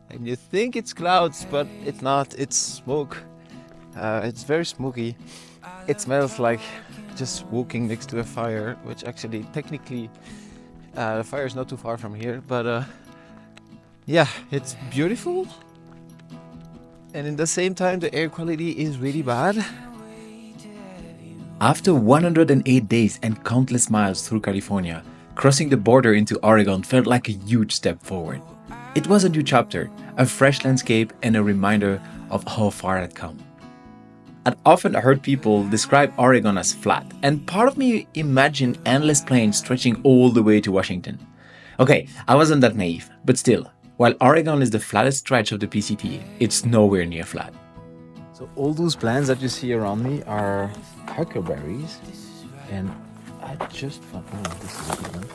Speaker 2: and you think it's clouds, but it's not. It's smoke. It's very smoky. It smells like just walking next to a fire, which actually, technically, the fire is not too far from here. But yeah, it's beautiful, and in the same time, the air quality is really bad.
Speaker 1: After 108 days and countless miles through California, crossing the border into Oregon felt like a huge step forward. It was a new chapter, a fresh landscape, and a reminder of how far I'd come. I'd often heard people describe Oregon as flat, and part of me imagined endless plains stretching all the way to Washington. Okay, I wasn't that naive, but still, While Oregon is the flattest stretch of the PCT, it's nowhere near flat.
Speaker 2: So all those plants that you see around me are huckleberries, and I just found, oh, this is a good one.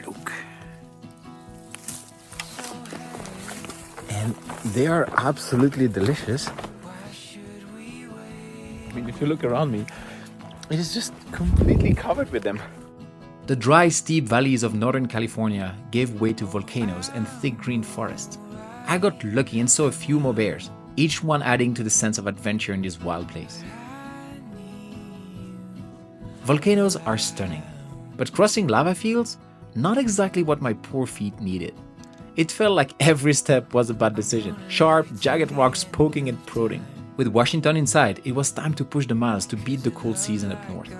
Speaker 2: Look. And they are absolutely delicious. I mean, if you look around me, it is just completely covered with them.
Speaker 1: The dry, steep valleys of Northern California gave way to volcanoes and thick green forests. I got lucky and saw a few more bears, each one adding to the sense of adventure in this wild place. Volcanoes are stunning, but crossing lava fields? Not exactly what my poor feet needed. It felt like every step was a bad decision, sharp, jagged rocks poking and prodding. With Washington in sight, it was time to push the miles to beat the cold season up north.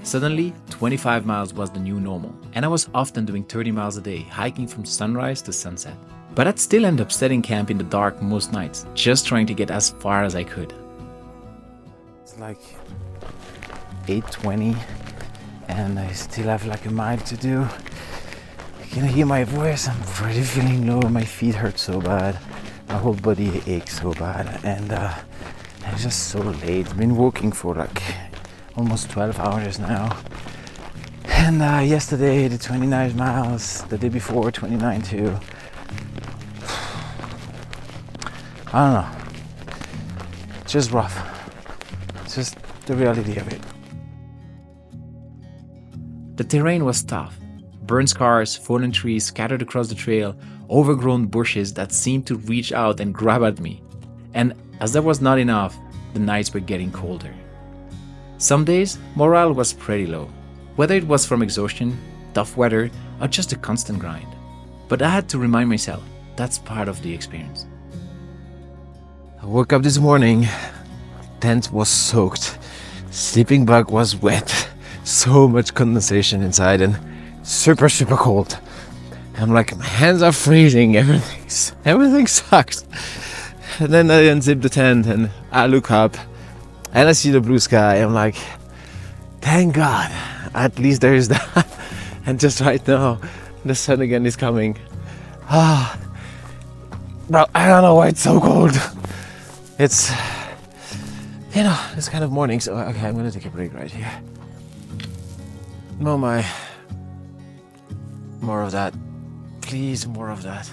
Speaker 1: Suddenly, 25 miles was the new normal, and I was often doing 30 miles a day, hiking from sunrise to sunset. But I'd still end up setting camp in the dark most nights, just trying to get as far as I could.
Speaker 2: It's like 8:20, and I still have like a mile to do. You can hear my voice, I'm pretty feeling low, my feet hurt so bad, my whole body aches so bad, and it's just so late. I've been walking for like almost 12 hours now. And yesterday the 29 miles, the day before 29 too. I don't know. It's just rough. It's just the reality of it.
Speaker 1: The terrain was tough. Burn scars, fallen trees scattered across the trail, overgrown bushes that seemed to reach out and grab at me. And as that was not enough, the nights were getting colder. Some days, morale was pretty low, whether it was from exhaustion, tough weather, or just a constant grind. But I had to remind myself, that's part of the experience.
Speaker 2: I woke up this morning, tent was soaked, sleeping bag was wet, so much condensation inside and super cold. I'm like, my hands are freezing, everything sucks. And then I unzip the tent and I look up and I see the blue sky. I'm like, thank God, at least there is that. And just right now, the sun again is coming. But I don't know why it's so cold. It's, it's kind of morning, so okay, I'm gonna take a break right here. Oh my, more of that. Please, more of that.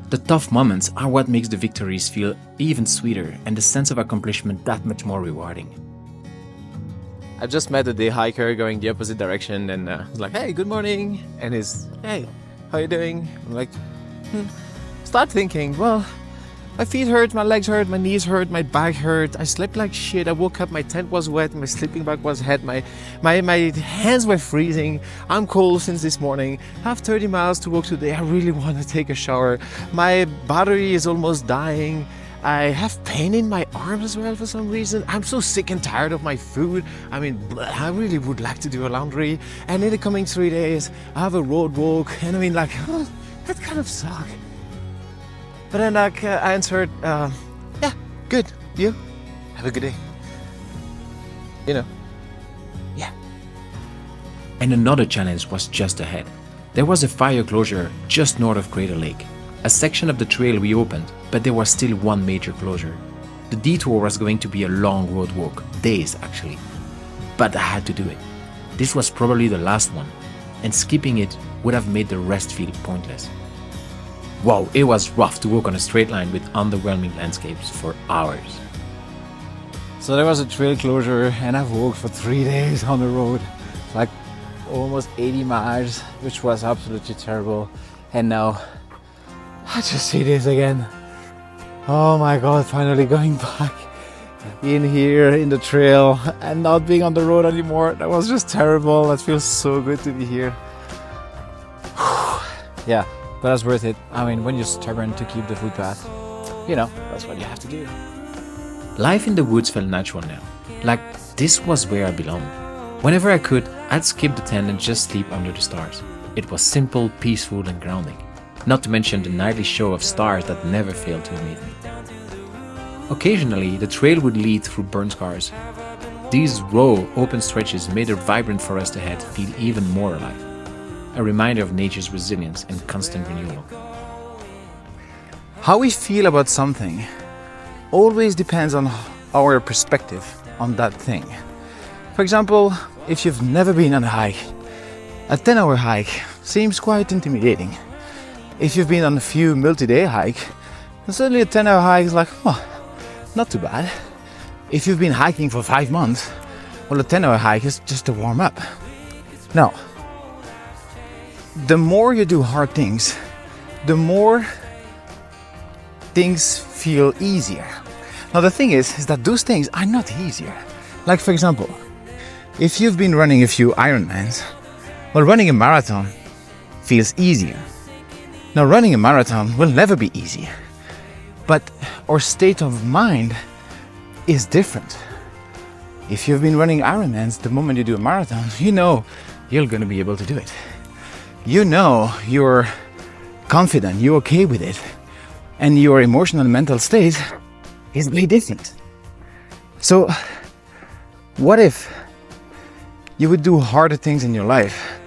Speaker 1: The tough moments are what makes the victories feel even sweeter and the sense of accomplishment that much more rewarding.
Speaker 2: I've just met a day hiker going the opposite direction, and he's like, hey, good morning. And he's, hey, how you doing? I'm like, Start thinking, well, my feet hurt, my legs hurt, my knees hurt, my back hurt. I slept like shit. I woke up, my tent was wet, my sleeping bag was wet, my hands were freezing. I'm cold since this morning. I have 30 miles to walk today. I really want to take a shower. My battery is almost dying. I have pain in my arms as well for some reason. I'm so sick and tired of my food. I mean, I really would like to do a laundry. And in the coming 3 days, I have a road walk. And I mean, like, that kind of sucks. But then I answered, yeah, good. You? Have a good day. Yeah.
Speaker 1: And another challenge was just ahead. There was a fire closure just north of Crater Lake. A section of the trail reopened, but there was still one major closure. The detour was going to be a long road walk, days actually. But I had to do it. This was probably the last one, and skipping it would have made the rest feel pointless. Wow, it was rough to walk on a straight line with underwhelming landscapes for hours.
Speaker 2: So there was a trail closure and I've walked for 3 days on the road, like almost 80 miles, which was absolutely terrible. And now I just see this again. Oh my God, finally going back in here in the trail and not being on the road anymore. That was just terrible. It feels so good to be here. Yeah, but that's worth it. I mean, when you're stubborn to keep the footpath, that's what you have to do.
Speaker 1: Life in the woods felt natural now. Like this was where I belonged. Whenever I could, I'd skip the tent and just sleep under the stars. It was simple, peaceful and grounding. Not to mention the nightly show of stars that never failed to amaze me. Occasionally, the trail would lead through burn scars. These raw, open stretches made the vibrant forest ahead feel even more alive. a reminder of nature's resilience and constant renewal.
Speaker 2: How we feel about something always depends on our perspective on that thing. For example, if you've never been on a hike, a 10-hour hike seems quite intimidating. If you've been on a few multi-day hike, then suddenly a 10-hour hike is like, oh, not too bad. If you've been hiking for 5 months, well, a 10-hour hike is just a warm-up. Now, the more you do hard things, the more things feel easier. Now, the thing is that those things are not easier. Like, for example, if you've been running a few Ironmans, well, running a marathon feels easier. Now, running a marathon will never be easy, but our state of mind is different. If you've been running Ironmans, the moment you do a marathon, you know you're going to be able to do it. You know you're confident, you're okay with it, and your emotional and mental state is way different. So, what if you would do harder things in your life,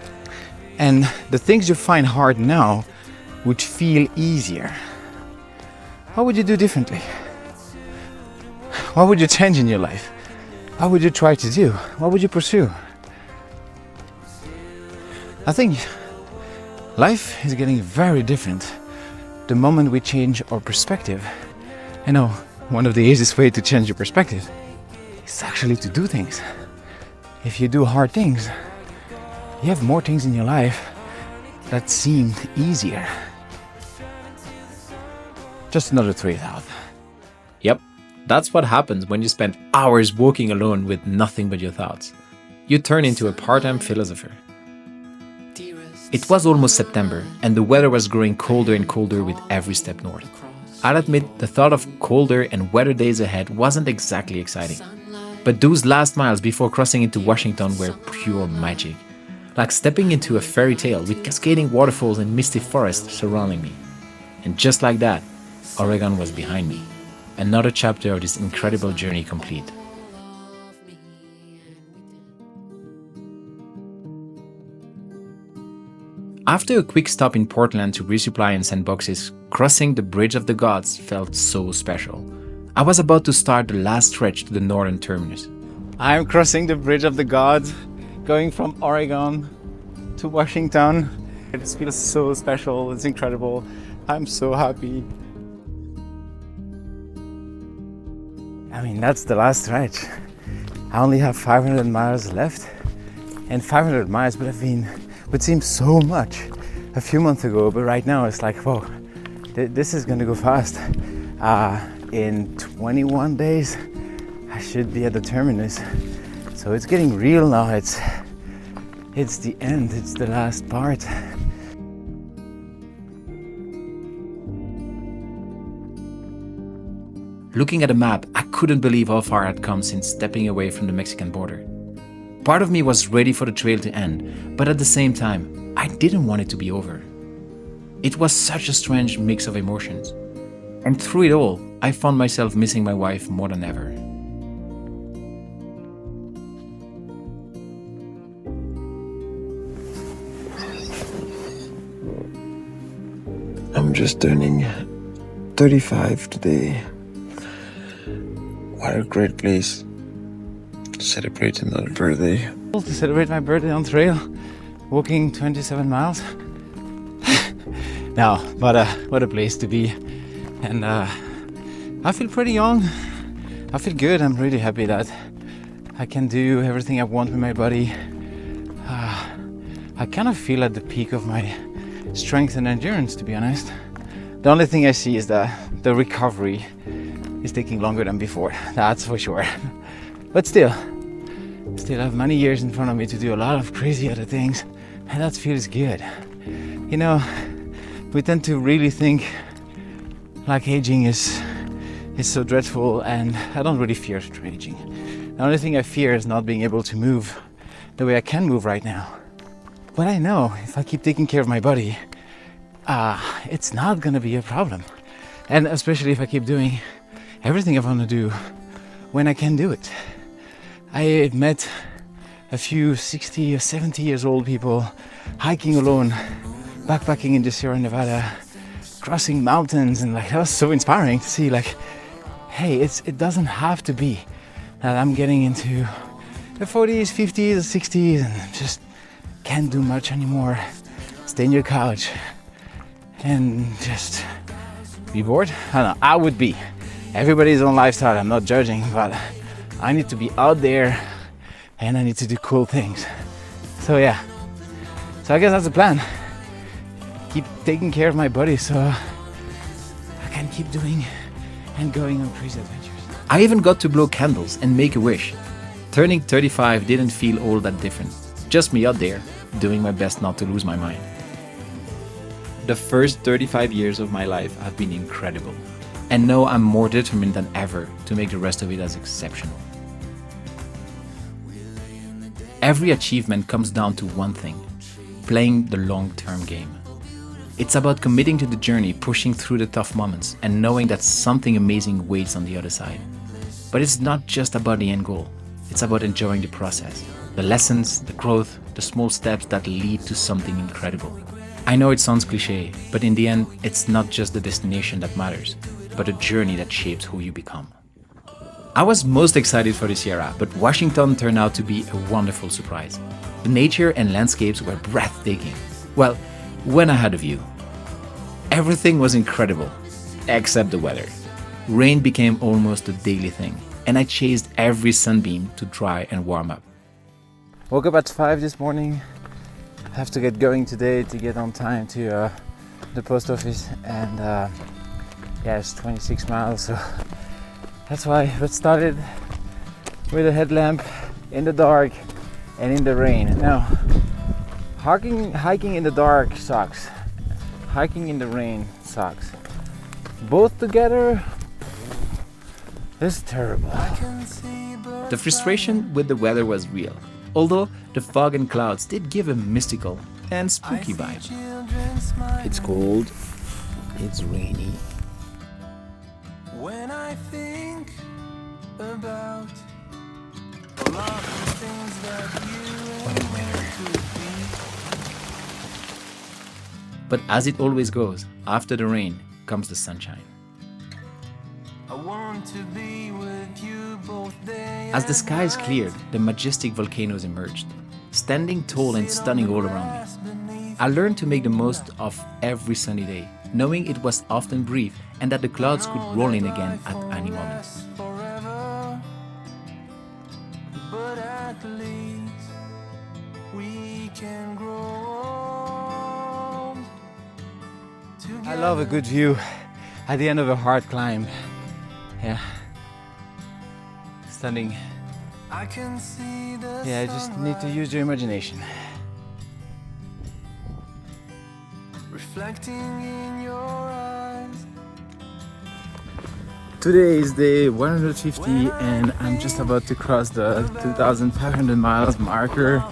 Speaker 2: and the things you find hard now would feel easier? What would you do differently? What would you change in your life? What would you try to do? What would you pursue? I think life is getting very different the moment we change our perspective. I know one of the easiest ways to change your perspective is actually to do things. If you do hard things, you have more things in your life that seem easier. Just another trade-out.
Speaker 1: Yep, that's what happens when you spend hours walking alone with nothing but your thoughts. You turn into a part-time philosopher. It was almost September, and the weather was growing colder and colder with every step north. I'll admit the thought of colder and wetter days ahead wasn't exactly exciting. But those last miles before crossing into Washington were pure magic. Like stepping into a fairy tale with cascading waterfalls and misty forests surrounding me. And just like that, Oregon was behind me. Another chapter of this incredible journey complete. After a quick stop in Portland to resupply and send boxes, crossing the Bridge of the Gods felt so special. I was about to start the last stretch to the northern terminus.
Speaker 2: I'm crossing the Bridge of the Gods, going from Oregon to Washington. It feels so special, it's incredible. I'm so happy. I mean, that's the last stretch. I only have 500 miles left, and 500 miles would seem so much a few months ago, but right now it's like, whoa, this is gonna go fast. In 21 days, I should be at the terminus. So it's getting real now. It's the end, it's the last part.
Speaker 1: Looking at the map, I couldn't believe how far I'd come since stepping away from the Mexican border. Part of me was ready for the trail to end, but at the same time, I didn't want it to be over. It was such a strange mix of emotions. And through it all, I found myself missing my wife more than ever.
Speaker 3: I'm just turning 35 today. What a great place to celebrate another birthday.
Speaker 2: To celebrate my birthday on trail, walking 27 miles. Now, what a place to be. And I feel pretty young. I feel good. I'm really happy that I can do everything I want with my body. I kind of feel at the peak of my strength and endurance, to be honest. The only thing I see is that the recovery is taking longer than before, that's for sure. But still I have many years in front of me to do a lot of crazy other things, and that feels good. You know, we tend to really think like aging is so dreadful, and I don't really fear aging. The only thing I fear is not being able to move the way I can move right now. But I know if I keep taking care of my body, it's not gonna be a problem. And especially if I keep doing everything I want to do when I can do it. I met a few 60 or 70 years old people hiking alone, backpacking in the Sierra Nevada, crossing mountains, and like that was so inspiring to see like, hey, it doesn't have to be that I'm getting into the 40s, 50s, 60s and just can't do much anymore. Stay on your couch and just be bored. I don't know, I would be. Everybody's own lifestyle, I'm not judging, but I need to be out there and I need to do cool things. So yeah, so I guess that's the plan. Keep taking care of my body so I can keep doing and going on crazy adventures.
Speaker 1: I even got to blow candles and make a wish. Turning 35 didn't feel all that different. Just me out there, doing my best not to lose my mind. The first 35 years of my life have been incredible. And now I'm more determined than ever to make the rest of it as exceptional. Every achievement comes down to one thing: playing the long-term game. It's about committing to the journey, pushing through the tough moments, and knowing that something amazing waits on the other side. But it's not just about the end goal. It's about enjoying the process, the lessons, the growth, the small steps that lead to something incredible. I know it sounds cliche, but in the end, it's not just the destination that matters, but a journey that shapes who you become. I was most excited for the Sierra, but Washington turned out to be a wonderful surprise. The nature and landscapes were breathtaking. Well, when I had a view. Everything was incredible, except the weather. Rain became almost a daily thing, and I chased every sunbeam to dry and warm up.
Speaker 2: Woke up at 5 this morning. Have to get going today to get on time to the post office, and yeah, it's 26 miles, so that's why it started with a headlamp in the dark and in the rain. Now, hiking in the dark sucks. Hiking in the rain sucks. Both together, it's terrible.
Speaker 1: The frustration with the weather was real, although the fog and clouds did give a mystical and spooky vibe.
Speaker 3: It's cold. It's rainy.
Speaker 4: When I think about all of the things that you and me could be.
Speaker 1: But as it always goes, after the rain comes the sunshine.
Speaker 4: I want to be with you both day
Speaker 1: As the skies cleared, the majestic volcanoes emerged, standing tall and stunning all around me. I learned to make the most of every sunny day, knowing it was often brief and that the clouds could roll in again at any moment.
Speaker 4: forever. But at least we can grow old together.
Speaker 2: I love a good view at the end of a hard climb. Yeah, stunning.
Speaker 4: I can see the
Speaker 2: Yeah, you just need to use your imagination.
Speaker 4: reflecting in your eyes.
Speaker 2: Today is day 150 and I'm just about to cross the 2,500 miles marker.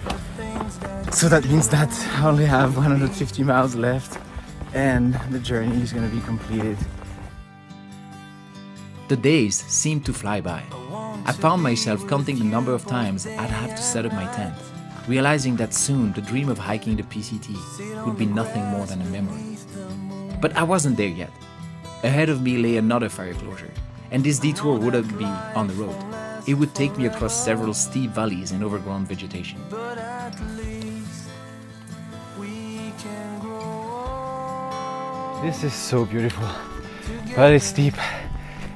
Speaker 2: So that means that I only have 150 miles left and the journey is going to be completed.
Speaker 1: The days seemed to fly by. I found myself counting the number of times I'd have to set up my tent, realizing that soon the dream of hiking the PCT would be nothing more than a memory. But I wasn't there yet. Ahead of me lay another fire closure, and this detour wouldn't be on the road. It would take me across several steep valleys and overgrown vegetation.
Speaker 4: But at least we can grow old.
Speaker 2: This is so beautiful, but it's steep.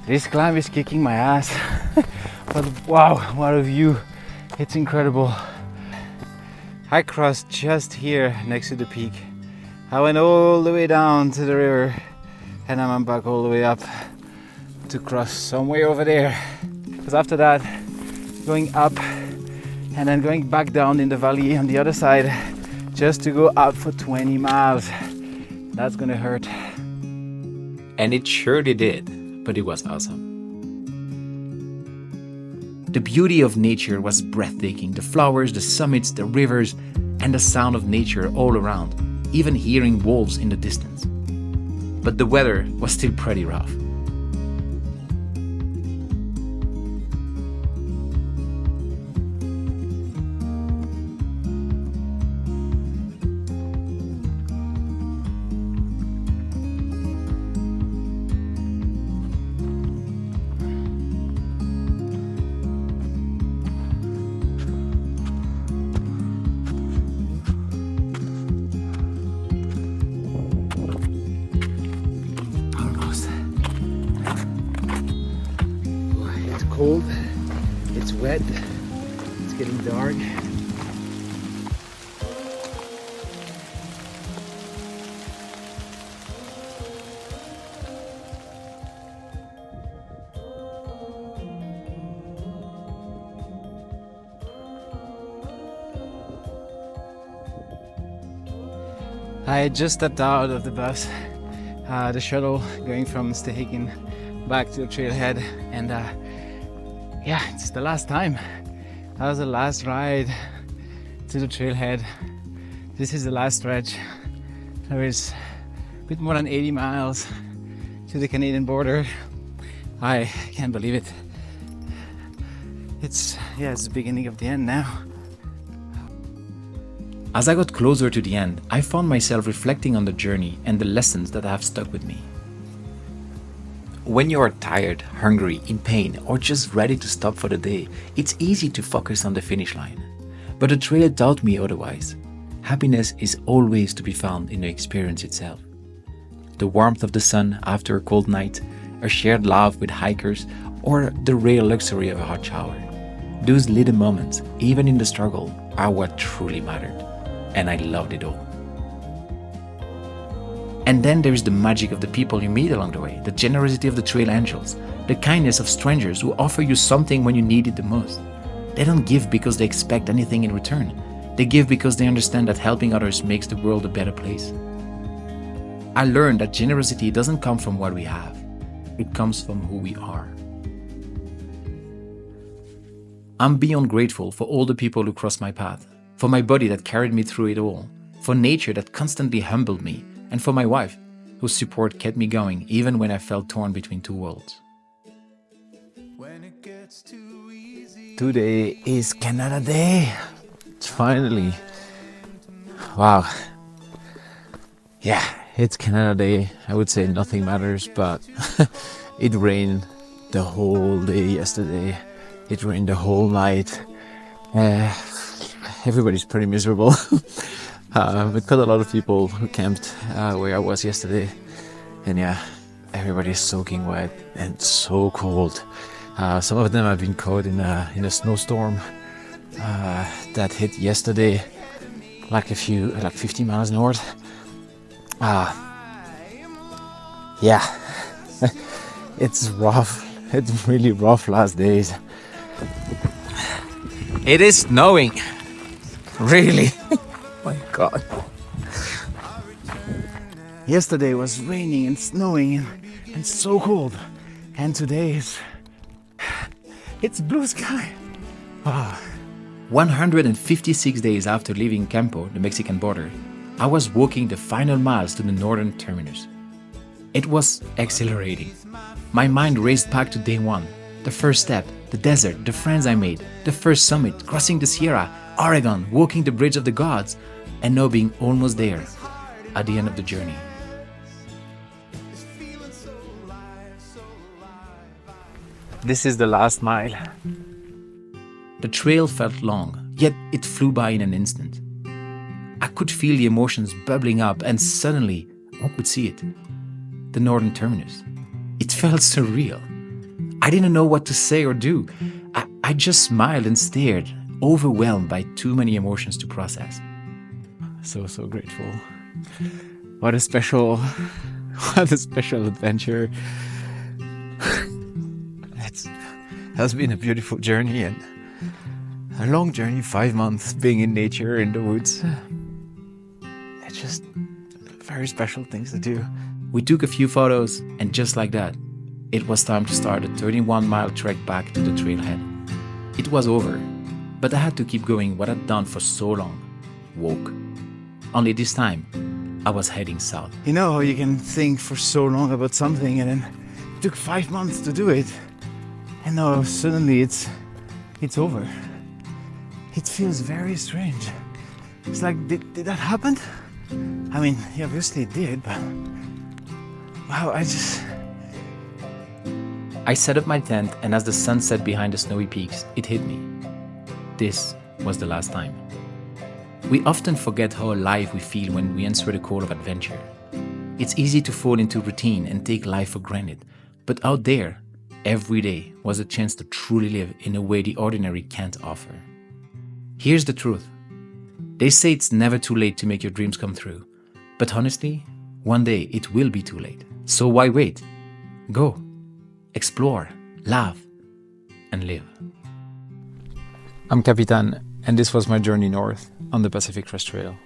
Speaker 2: This climb is kicking my ass. But wow, what a view. It's incredible. I crossed just here next to the peak. I went all the way down to the river and I'm back all the way up to cross somewhere over there. Because after that, going up and then going back down in the valley on the other side just to go up for 20 miles. That's gonna hurt.
Speaker 1: And it surely did, but it was awesome. The beauty of nature was breathtaking. The flowers, the summits, the rivers, and the sound of nature all around, even hearing wolves in the distance. But the weather was still pretty rough.
Speaker 2: cold, it's wet, it's getting dark. I just stepped out of the bus, the shuttle going from Stehaken back to the trailhead, and yeah, it's the last time. That was the last ride to the trailhead. This is the last stretch. There is a bit more than 80 miles to the Canadian border. I can't believe it. It's the beginning of the end now.
Speaker 1: As I got closer to the end, I found myself reflecting on the journey and the lessons that have stuck with me. When you are tired, hungry, in pain, or just ready to stop for the day, it's easy to focus on the finish line. But the trail taught me otherwise. Happiness is always to be found in the experience itself. The warmth of the sun after a cold night, a shared laugh with hikers, or the rare luxury of a hot shower. Those little moments, even in the struggle, are what truly mattered. And I loved it all. And then there is the magic of the people you meet along the way, the generosity of the trail angels, the kindness of strangers who offer you something when you need it the most. They don't give because they expect anything in return. They give because they understand that helping others makes the world a better place. I learned that generosity doesn't come from what we have. It comes from who we are. I'm beyond grateful for all the people who crossed my path, for my body that carried me through it all, for nature that constantly humbled me, and for my wife, whose support kept me going even when I felt torn between two worlds.
Speaker 2: Today is Canada Day. Finally. Wow. Yeah, it's Canada Day. I would say nothing matters, but it rained the whole day yesterday. It rained the whole night. Everybody's pretty miserable. We've got a lot of people who camped where I was yesterday, and yeah, everybody's soaking wet and so cold. Some of them have been caught in a snowstorm that hit yesterday, like 50 miles north. Yeah, it's rough. It's really rough last days. It is snowing. Really? My God. Yesterday was raining and snowing and so cold. And today it's blue sky.
Speaker 1: 156 days after leaving Campo, the Mexican border, I was walking the final miles to the northern terminus. It was exhilarating. My mind raced back to day one, the first step, the desert, the friends I made, the first summit, crossing the Sierra, Oregon, walking the Bridge of the Gods, and now being almost there, at the end of the journey.
Speaker 2: This is the last mile.
Speaker 1: The trail felt long, yet it flew by in an instant. I could feel the emotions bubbling up, and suddenly I could see it. The northern terminus. It felt surreal. I didn't know what to say or do. I just smiled and stared, overwhelmed by too many emotions to process.
Speaker 2: So grateful. What a special adventure. It has been a beautiful journey and a long journey, 5 months being in nature, in the woods. It's just very special things to do.
Speaker 1: We took a few photos, and just like that, it was time to start a 31-mile trek back to the trailhead. It was over, but I had to keep going what I'd done for so long, walk. Only this time, I was heading south.
Speaker 2: You know how you can think for so long about something and then it took 5 months to do it. And now suddenly it's over. It feels very strange. It's like, did that happen? I mean, obviously it did, but wow,
Speaker 1: I set up my tent, and as the sun set behind the snowy peaks, it hit me. This was the last time. We often forget how alive we feel when we answer the call of adventure. It's easy to fall into routine and take life for granted, but out there, every day was a chance to truly live in a way the ordinary can't offer. Here's the truth. They say it's never too late to make your dreams come true. But honestly, one day it will be too late. So why wait? Go, explore, laugh, and live. I'm Capitan, and this was my journey north on the Pacific Crest Trail.